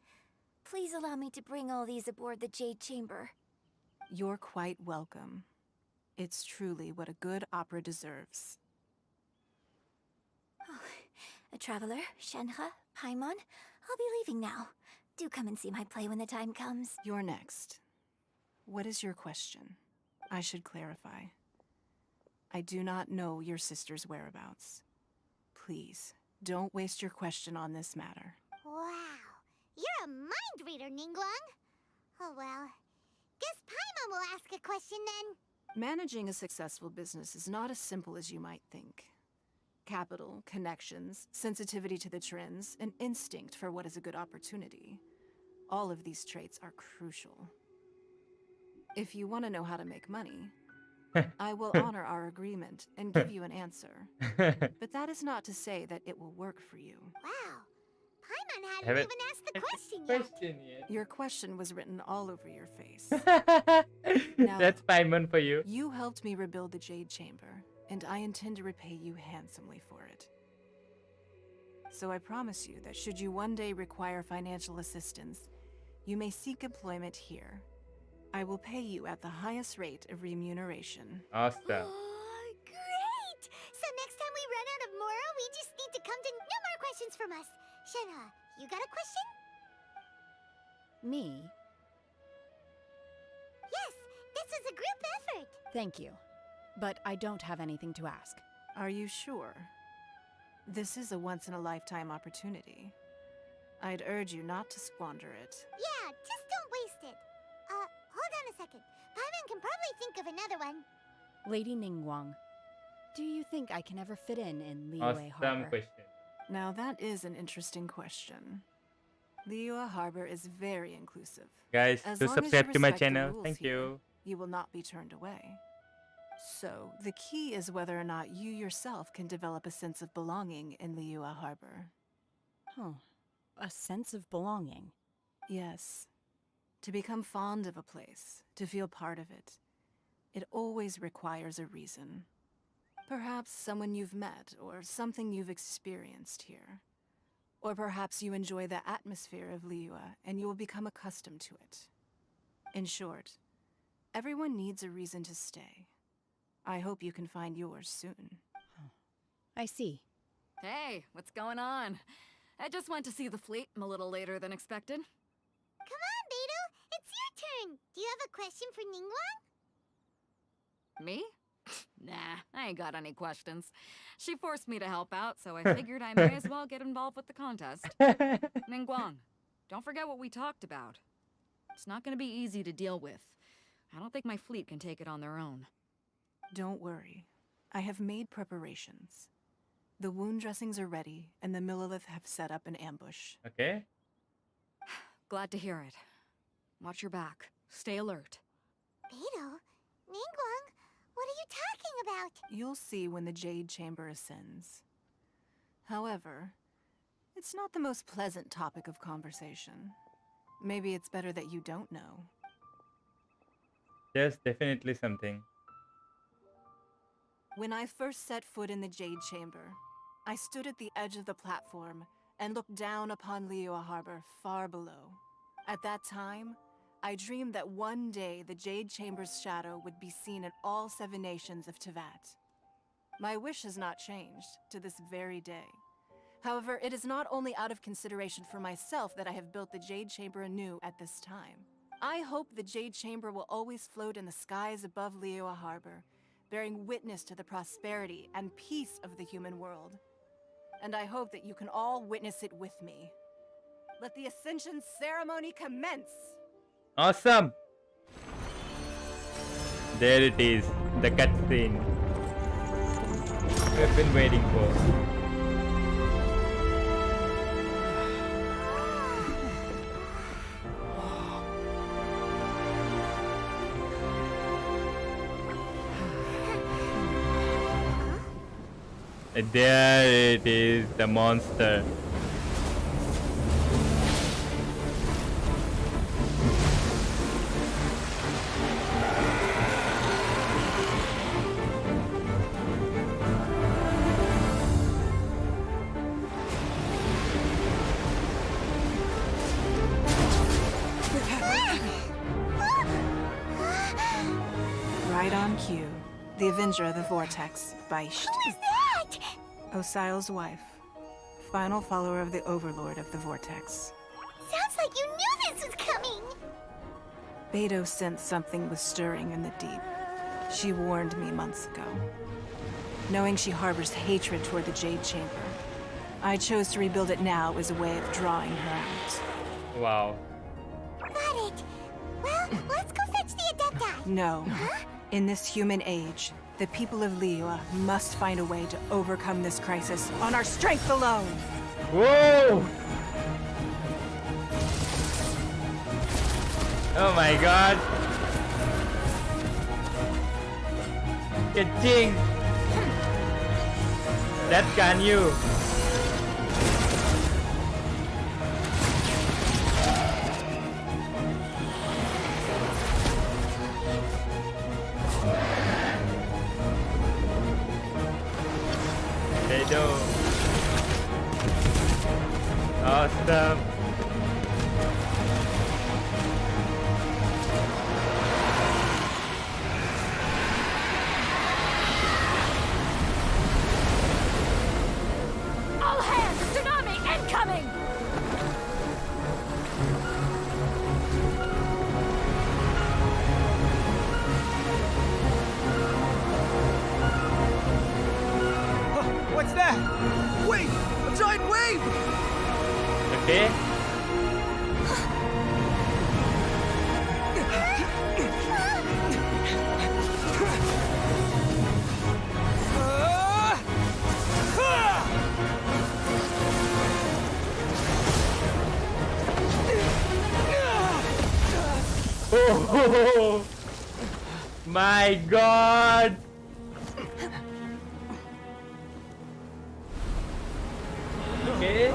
Please allow me to bring all these aboard the Jade Chamber. You're quite welcome. It's truly what a good opera deserves. A traveler, Shenhe, Paimon, I'll be leaving now. Do come and see my play when the time comes. You're next. What is your question? I should clarify. I do not know your sister's whereabouts. Please, don't waste your question on this matter. Wow, you're a mind reader, Ningguang. Oh well, guess Paimon will ask a question then. Managing a successful business is not as simple as you might think. Capital, connections, sensitivity to the trends, and instinct for what is a good opportunity. All of these traits are crucial. If you want to know how to make money, I will honor our agreement and give you an answer. But that is not to say that it will work for you. Wow, Paimon hadn't Haven't even asked the question yet. Your question was written all over your face. That's Paimon for you. You helped me rebuild the Jade Chamber, and I intend to repay you handsomely for it. So I promise you that should you one day require financial assistance, you may seek employment here. I will pay you at the highest rate of remuneration. Awesome. Great! So next time we run out of Moro, we just need to come to no more questions from us. Shenhe, you got a question? Me? Yes, this is a group effort. Thank you. But I don't have anything to ask. Are you sure? This is a once-in-a-lifetime opportunity. I'd urge you not to squander it. Yeah, just don't waste it. Hold on a second. Paimon can probably think of another one. Lady Ningguang, do you think I can ever fit in Liyue Awesome Harbor? question. Now that is an interesting question. Liyue Harbor is very inclusive. Guys, As do long as you subscribe to my respect the channel. rules Thank here, you. You will not be turned away. So, the key is whether or not you yourself can develop a sense of belonging in Liyue Harbor. Oh, a sense of belonging. Yes. To become fond of a place, to feel part of it, it always requires a reason. Perhaps someone you've met, or something you've experienced here. Or perhaps you enjoy the atmosphere of Liyue, and you will become accustomed to it. In short, everyone needs a reason to stay. I hope you can find yours soon. I see. Hey, what's going on? I just went to see the fleet a little later than expected. Come on, Beidou, it's your turn. Do you have a question for Ningguang? Me? Nah, I ain't got any questions. She forced me to help out, so I figured I may as well get involved with the contest. Ningguang, don't forget what we talked about. It's not gonna be easy to deal with. I don't think my fleet can take it on their own. Don't worry. I have made preparations. The wound dressings are ready, and the Millilith have set up an ambush. Okay. Glad to hear it. Watch your back. Stay alert. Beidou, Ningguang, what are you talking about? You'll see when the Jade Chamber ascends. However, it's not the most pleasant topic of conversation. Maybe it's better that you don't know. There's definitely something. When I first set foot in the Jade Chamber, I stood at the edge of the platform and looked down upon Liyue Harbor far below. At that time, I dreamed that one day the Jade Chamber's shadow would be seen in all 7 nations of Teyvat. My wish has not changed to this very day. However, it is not only out of consideration for myself that I have built the Jade Chamber anew at this time. I hope the Jade Chamber will always float in the skies above Liyue Harbor, bearing witness to the prosperity and peace of the human world. And I hope that you can all witness it with me. Let the Ascension Ceremony commence! Awesome! There it is, the cutscene we've been waiting for. There it is, the monster. Right on cue. The Avenger of the Vortex, Beisht. Who is that? Osial's wife. Final follower of the Overlord of the Vortex. Sounds like you knew this was coming. Beto sensed something was stirring in the deep. She warned me months ago. Knowing she harbors hatred toward the Jade Chamber, I chose to rebuild it now as a way of drawing her out. Wow. Got it. Well, let's go fetch the Adepti. No. In this human age, the people of Liyue must find a way to overcome this crisis on our strength alone. Whoa! Oh my god! Ka-ching! That can you! They do. Awesome. All hands! Tsunami incoming! What's that? Wait! A giant wave! Okay. Oh my god! Okay.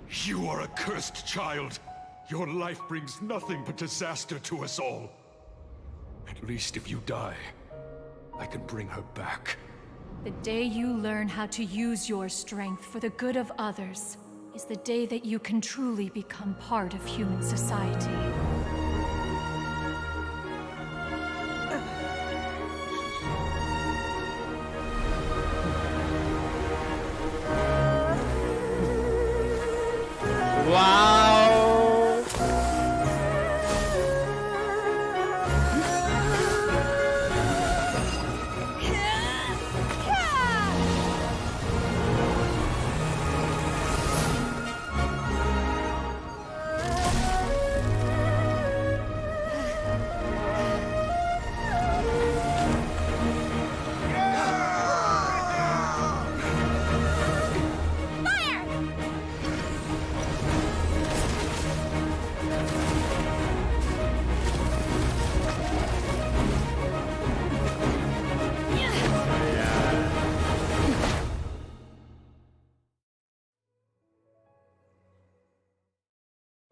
You are a cursed child. Your life brings nothing but disaster to us all. At least if you die, I can bring her back. The day you learn how to use your strength for the good of others is the day that you can truly become part of human society. Wow!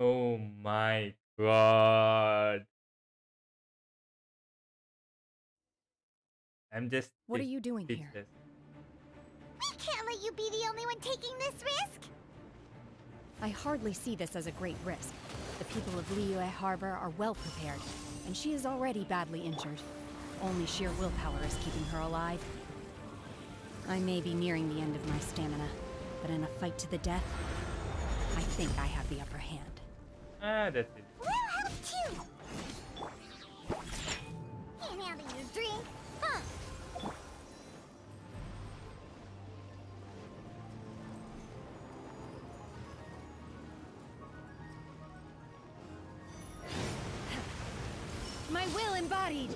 Oh my god. I'm just What are you doing here? speechless. We can't let you be the only one taking this risk. I hardly see this as a great risk. The people of Liyue Harbor are well prepared, and she is already badly injured. Only sheer willpower is keeping her alive. I may be nearing the end of my stamina, but in a fight to the death, I think I have the upper hand. Ah, that's it. We'll help too. Can't handle your drink, huh? My will embodied!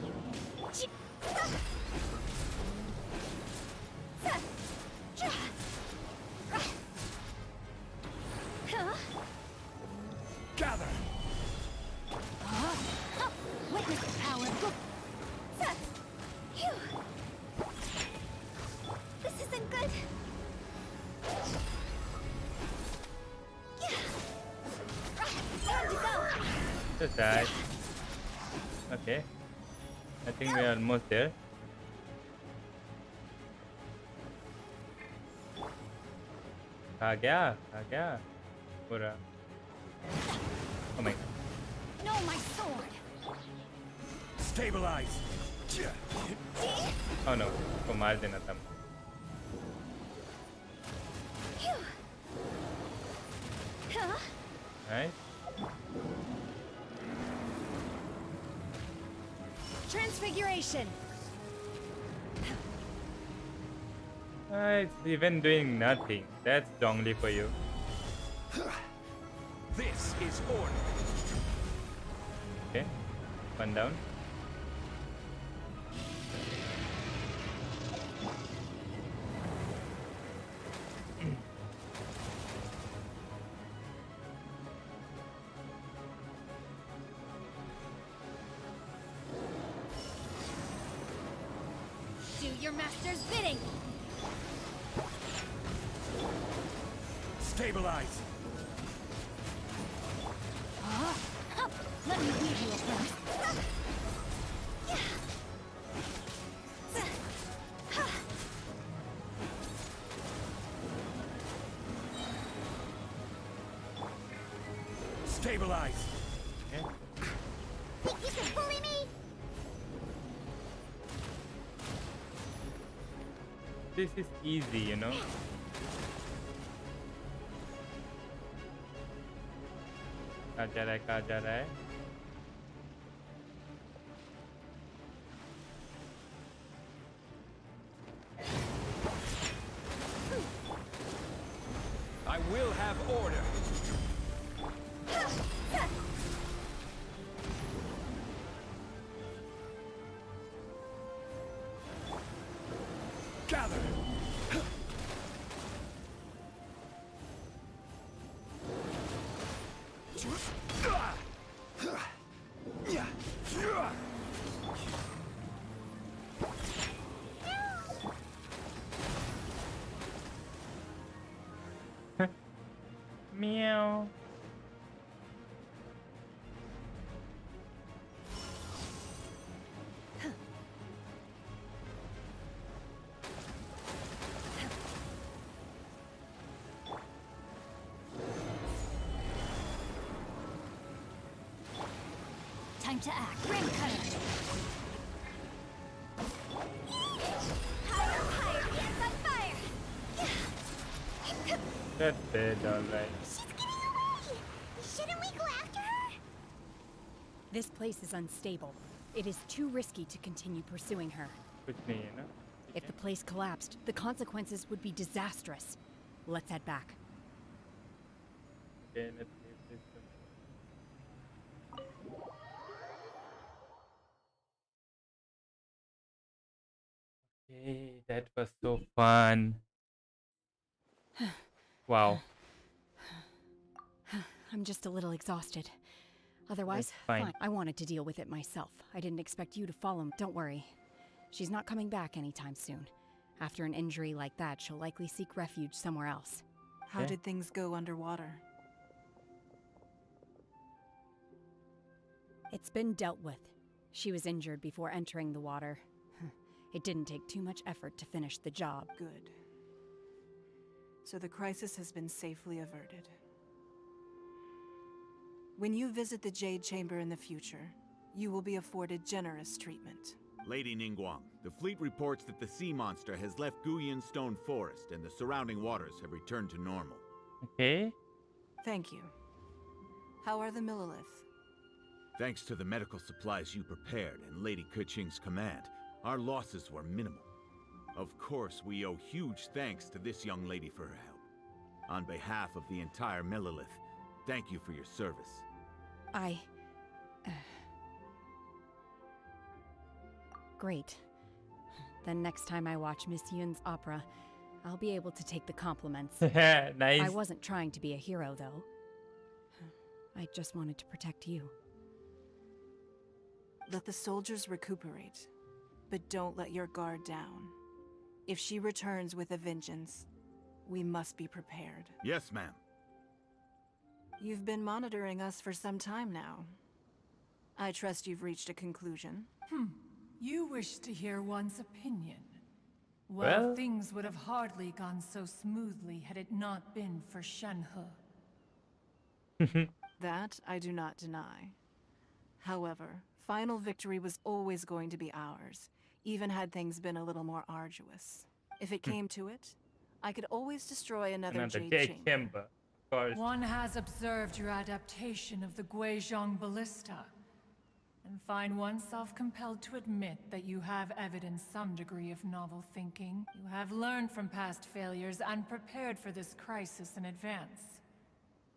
Gather! Witness the power. side. Okay. I think we are almost there. आ गया पूरा. Oh my god. No, my sword! Stabilize. Oh no, उसको मार देना था. Right? Transfiguration! It's even doing nothing. That's Zhongli for you. This is order. Okay, one down. Do your master's bidding! Stabilize. Let me lead you a first. Stabilize. Okay. Think you can bully me? This is easy, you know. कहाँ जा रहा है I will have order. Gather. Meow. Time to act. Rim cutter! That's it, alright. She's getting away! Shouldn't we go after her? This place is unstable. It is too risky to continue pursuing her. कुछ नहीं है ना. If the place collapsed, the consequences would be disastrous. Let's head back. Okay, let's leave this one. Okay, that was so fun. Wow. I'm just a little exhausted. Otherwise, That's fine. I wanted to deal with it myself. I didn't expect you to follow me. Don't worry. She's not coming back anytime soon. After an injury like that, she'll likely seek refuge somewhere else. How did things go underwater? It's been dealt with. She was injured before entering the water. It didn't take too much effort to finish the job. Good. So the crisis has been safely averted. When you visit the Jade Chamber in the future, you will be afforded generous treatment. Lady Ningguang, the fleet reports that the sea monster has left Guyan Stone Forest and the surrounding waters have returned to normal. Okay. Thank you. How are the Millilith? Thanks to the medical supplies you prepared and Lady Keqing's command, our losses were minimal. Of course, we owe huge thanks to this young lady for her help. On behalf of the entire Millilith, thank you for your service. Great. Then next time I watch Miss Yun's opera, I'll be able to take the compliments. Nice. I wasn't trying to be a hero, though. I just wanted to protect you. Let the soldiers recuperate, but don't let your guard down. If she returns with a vengeance, we must be prepared. Yes, ma'am. You've been monitoring us for some time now. I trust you've reached a conclusion. You wish to hear one's opinion. Well- Things would have hardly gone so smoothly had it not been for Shenhe. That I do not deny. However, final victory was always going to be ours, even had things been a little more arduous. If it came to it, I could always destroy another Jade Chamber. Of course. One has observed your adaptation of the Guizhong Ballista, and find oneself compelled to admit that you have evidenced some degree of novel thinking. You have learned from past failures and prepared for this crisis in advance.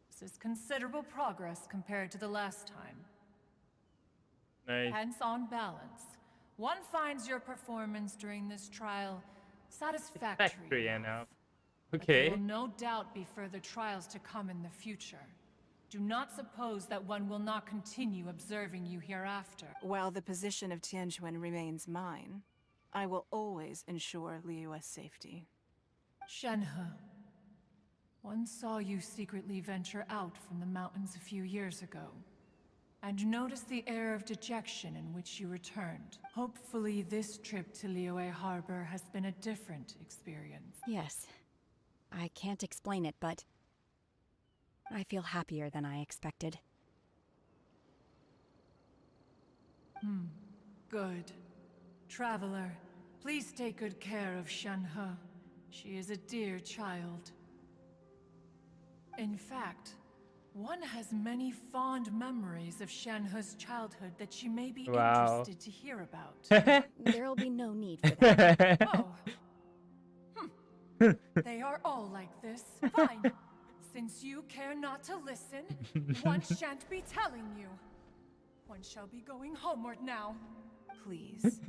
This is considerable progress compared to the last time. Nice. Hence, on balance, one finds your performance during this trial satisfactory Factory enough. But Okay. there will no doubt be further trials to come in the future. Do not suppose that one will not continue observing you hereafter. While the position of Tianquan remains mine, I will always ensure Liyue's safety. Shenhe, one saw you secretly venture out from the mountains a few years ago, and noticed the air of dejection in which you returned. Hopefully this trip to Liyue Harbor has been a different experience. Yes. I can't explain it, but I feel happier than I expected. Good. Traveler, please take good care of Shenhe. She is a dear child. In fact, one has many fond memories of Shenhe's childhood that she may be Wow. interested to hear about. There'll be no need for that. Oh. They are all like this. Fine. Since you care not to listen, one shan't be telling you. One shall be going homeward now. Please,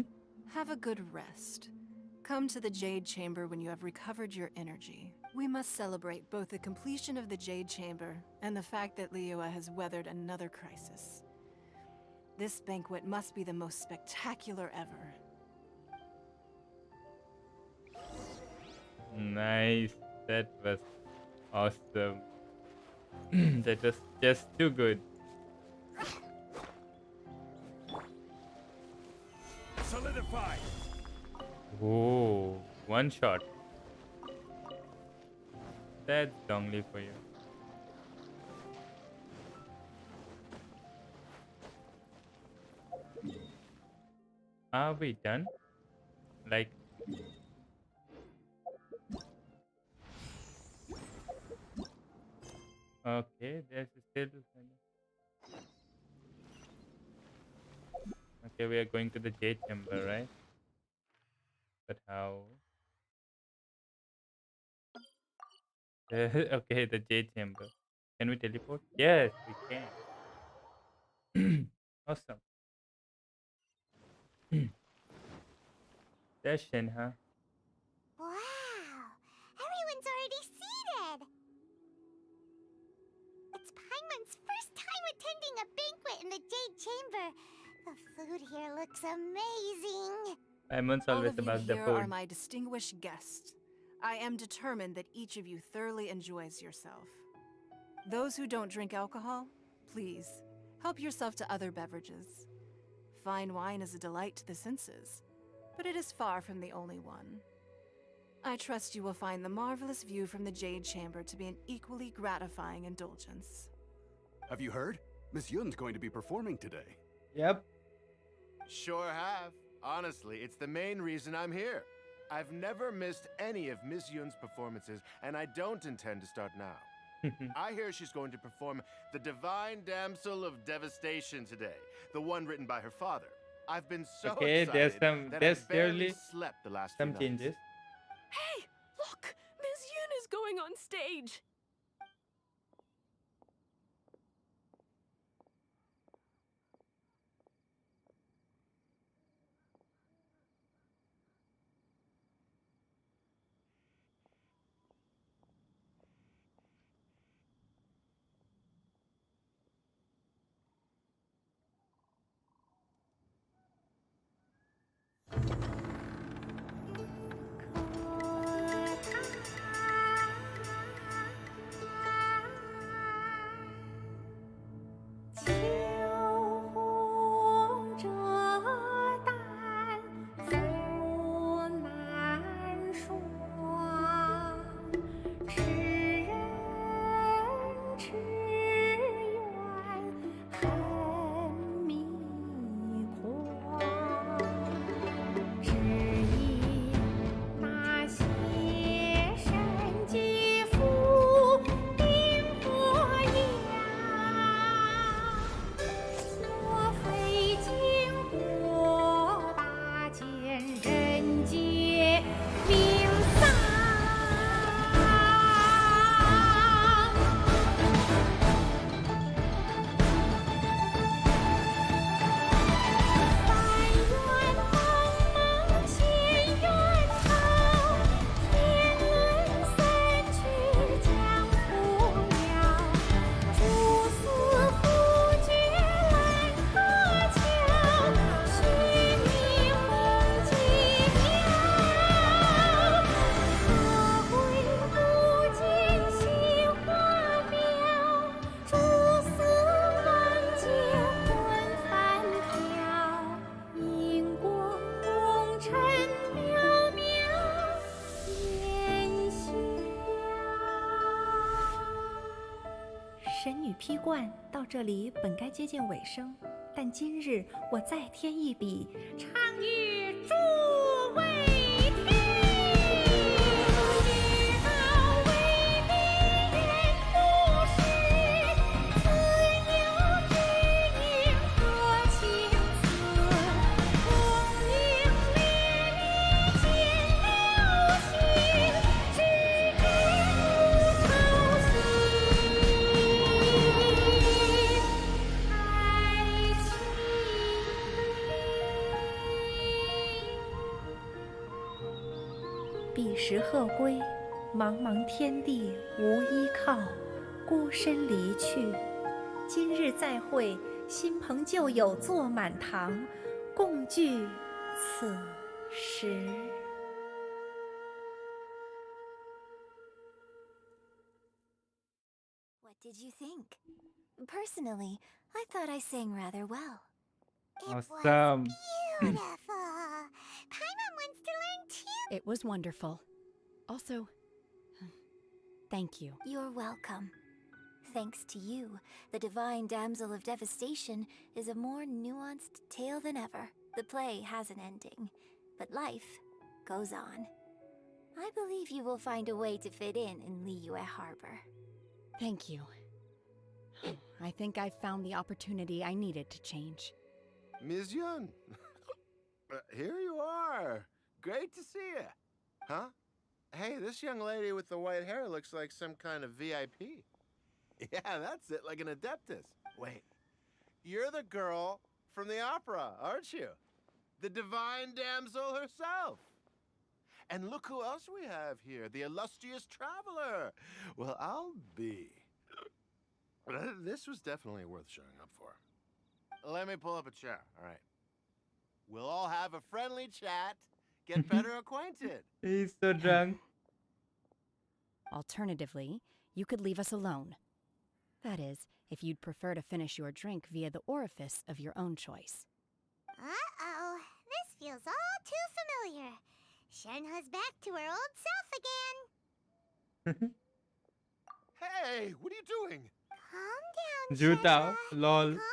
have a good rest. Come to the Jade Chamber when you have recovered your energy. We must celebrate both the completion of the Jade Chamber and the fact that Liyue has weathered another crisis. This banquet must be the most spectacular ever. Nice. That was awesome. That was just too good. Solidify. Oh, one shot. That's Dongli for you. Are we done? Like, okay, there's still. Okay, we are going to the Jade Chamber, right? But how? Okay, the Jade Chamber. Can we teleport? Yes, we can. Awesome. There's Shenhe. Wow! Everyone's already seated! It's Paimon's first time attending a banquet in the Jade Chamber. The food here looks amazing. Paimon's All always of you about the here food. are my distinguished guests. I am determined that each of you thoroughly enjoys yourself. Those who don't drink alcohol, please, help yourself to other beverages. Fine wine is a delight to the senses, but it is far from the only one. I trust you will find the marvelous view from the Jade Chamber to be an equally gratifying indulgence. Have you heard? Miss Yun's going to be performing today. Yep. Sure have. Honestly, it's the main reason I'm here. I've never missed any of Miss Yun's performances, and I don't intend to start now. I hear she's going to perform the Divine Damsel of Devastation today, the one written by her father. I've been so Okay, excited that there's I barely surely slept the last some few nights. changes. Hey, look! Miss Yun is going on stage! 批冠到这里本该接近尾声，但今日我再添一笔，唱与诸位听。知道为民人不是，自有知音多情思。功名烈烈见流星，只知无愁心。爱情彼时鹤归，茫茫天地无依靠，孤身离去。今日再会，新朋旧友坐满堂，共聚此时。What did you think? Personally, I thought I sang rather well. Awesome. Beautiful. Paimon wants to learn too. It was wonderful. Also, thank you. You're welcome. Thanks to you, the Divine Damsel of Devastation is a more nuanced tale than ever. The play has an ending, but life goes on. I believe you will find a way to fit in Liyue Harbor. Thank you. I think I've found the opportunity I needed to change. Ms. Yun, here you are. Great to see you. Huh? Hey, this young lady with the white hair looks like some kind of VIP. Yeah, that's it, like an adeptus. Wait, you're the girl from the opera, aren't you? The Divine Damsel herself. And look who else we have here, the illustrious traveler. Well, I'll be. This was definitely worth showing up for. Let me pull up a chair, all right. We'll all have a friendly chat, get better acquainted. He's so drunk. Alternatively, you could leave us alone. That is, if you'd prefer to finish your drink via the orifice of your own choice. Uh-oh. This feels all too familiar. Shenhe's back to her old self again. Hey, what are you doing? Calm down, Juta, lol. Calm down.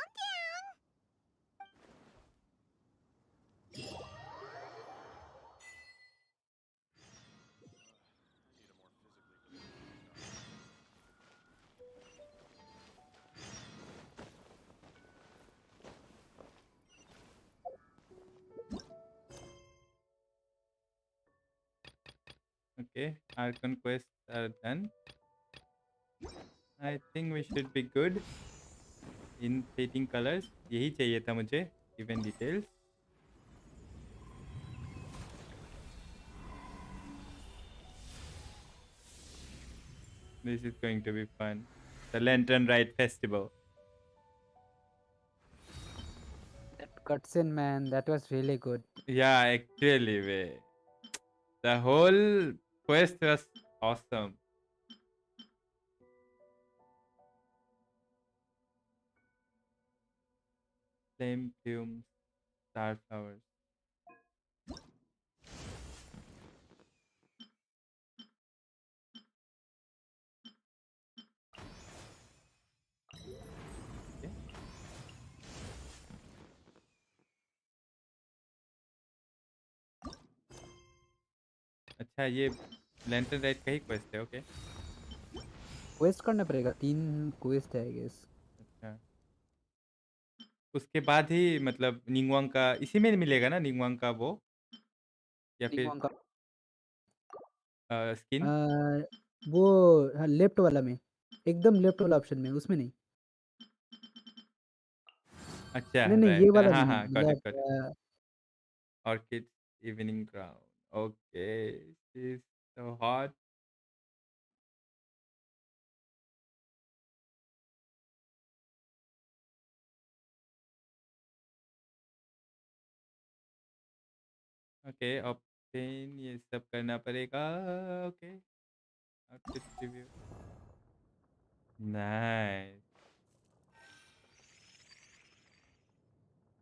Okay, our conquests are done. I think we should be good in fading colors. यही चाहिए था मुझे. Even details. This is going to be fun. The Lantern Ride Festival. That cutscene, man, that was really good. Yeah, actually, the whole quest was awesome. Flame fumes, star flowers. Okay. अच्छा ये lantern ride का ही quest है. Okay. Quest करना पड़ेगा. 3 quest है I guess. अच्छा. उसके बाद ही मतलब निंगवांग का इसी में मिलेगा ना, निंगवांग का वो या फिर निंगवांग का स्किन. वो हाँ, लेफ्ट वाला में, एकदम लेफ्ट वाला ऑप्शन में, उसमें नहीं. अच्छा नहीं नहीं, ये राइट. वाला हाँ नहीं, हाँ, got it got it. Orchid evening crown. Okay, she is so hot. Okay, option ये सब करना पड़ेगा. Okay, outfit review. Nice.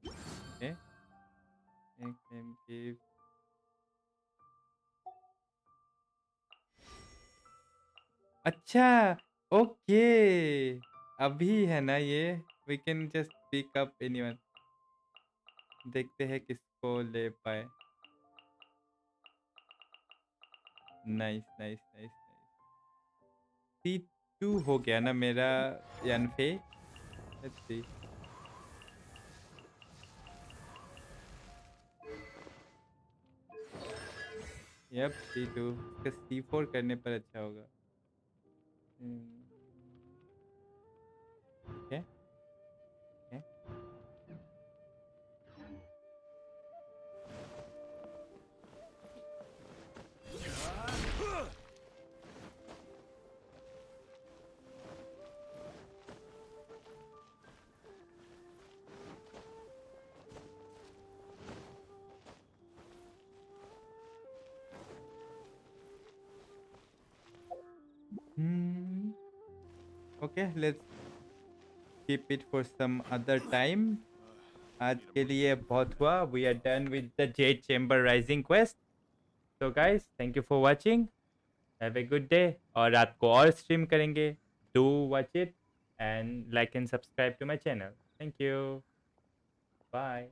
Okay, make them give. अच्छा, ओके. अभी है ना ये, we can just pick up anyone, देखते हैं किसको ले पाए। Nice nice nice nice. C2 हो गया ना मेरा यनफे। Let's see. यप C2, इसका C4 करने पर अच्छा होगा। Okay okay. Okay let's keep it for some other time. आज के लिए बहुत हुआ। We are done with the jade chamber rising quest. So guys thank you for watching, have a good day. और रात को और स्ट्रीम करेंगे, do watch it and like and subscribe to my channel. Thank you, bye.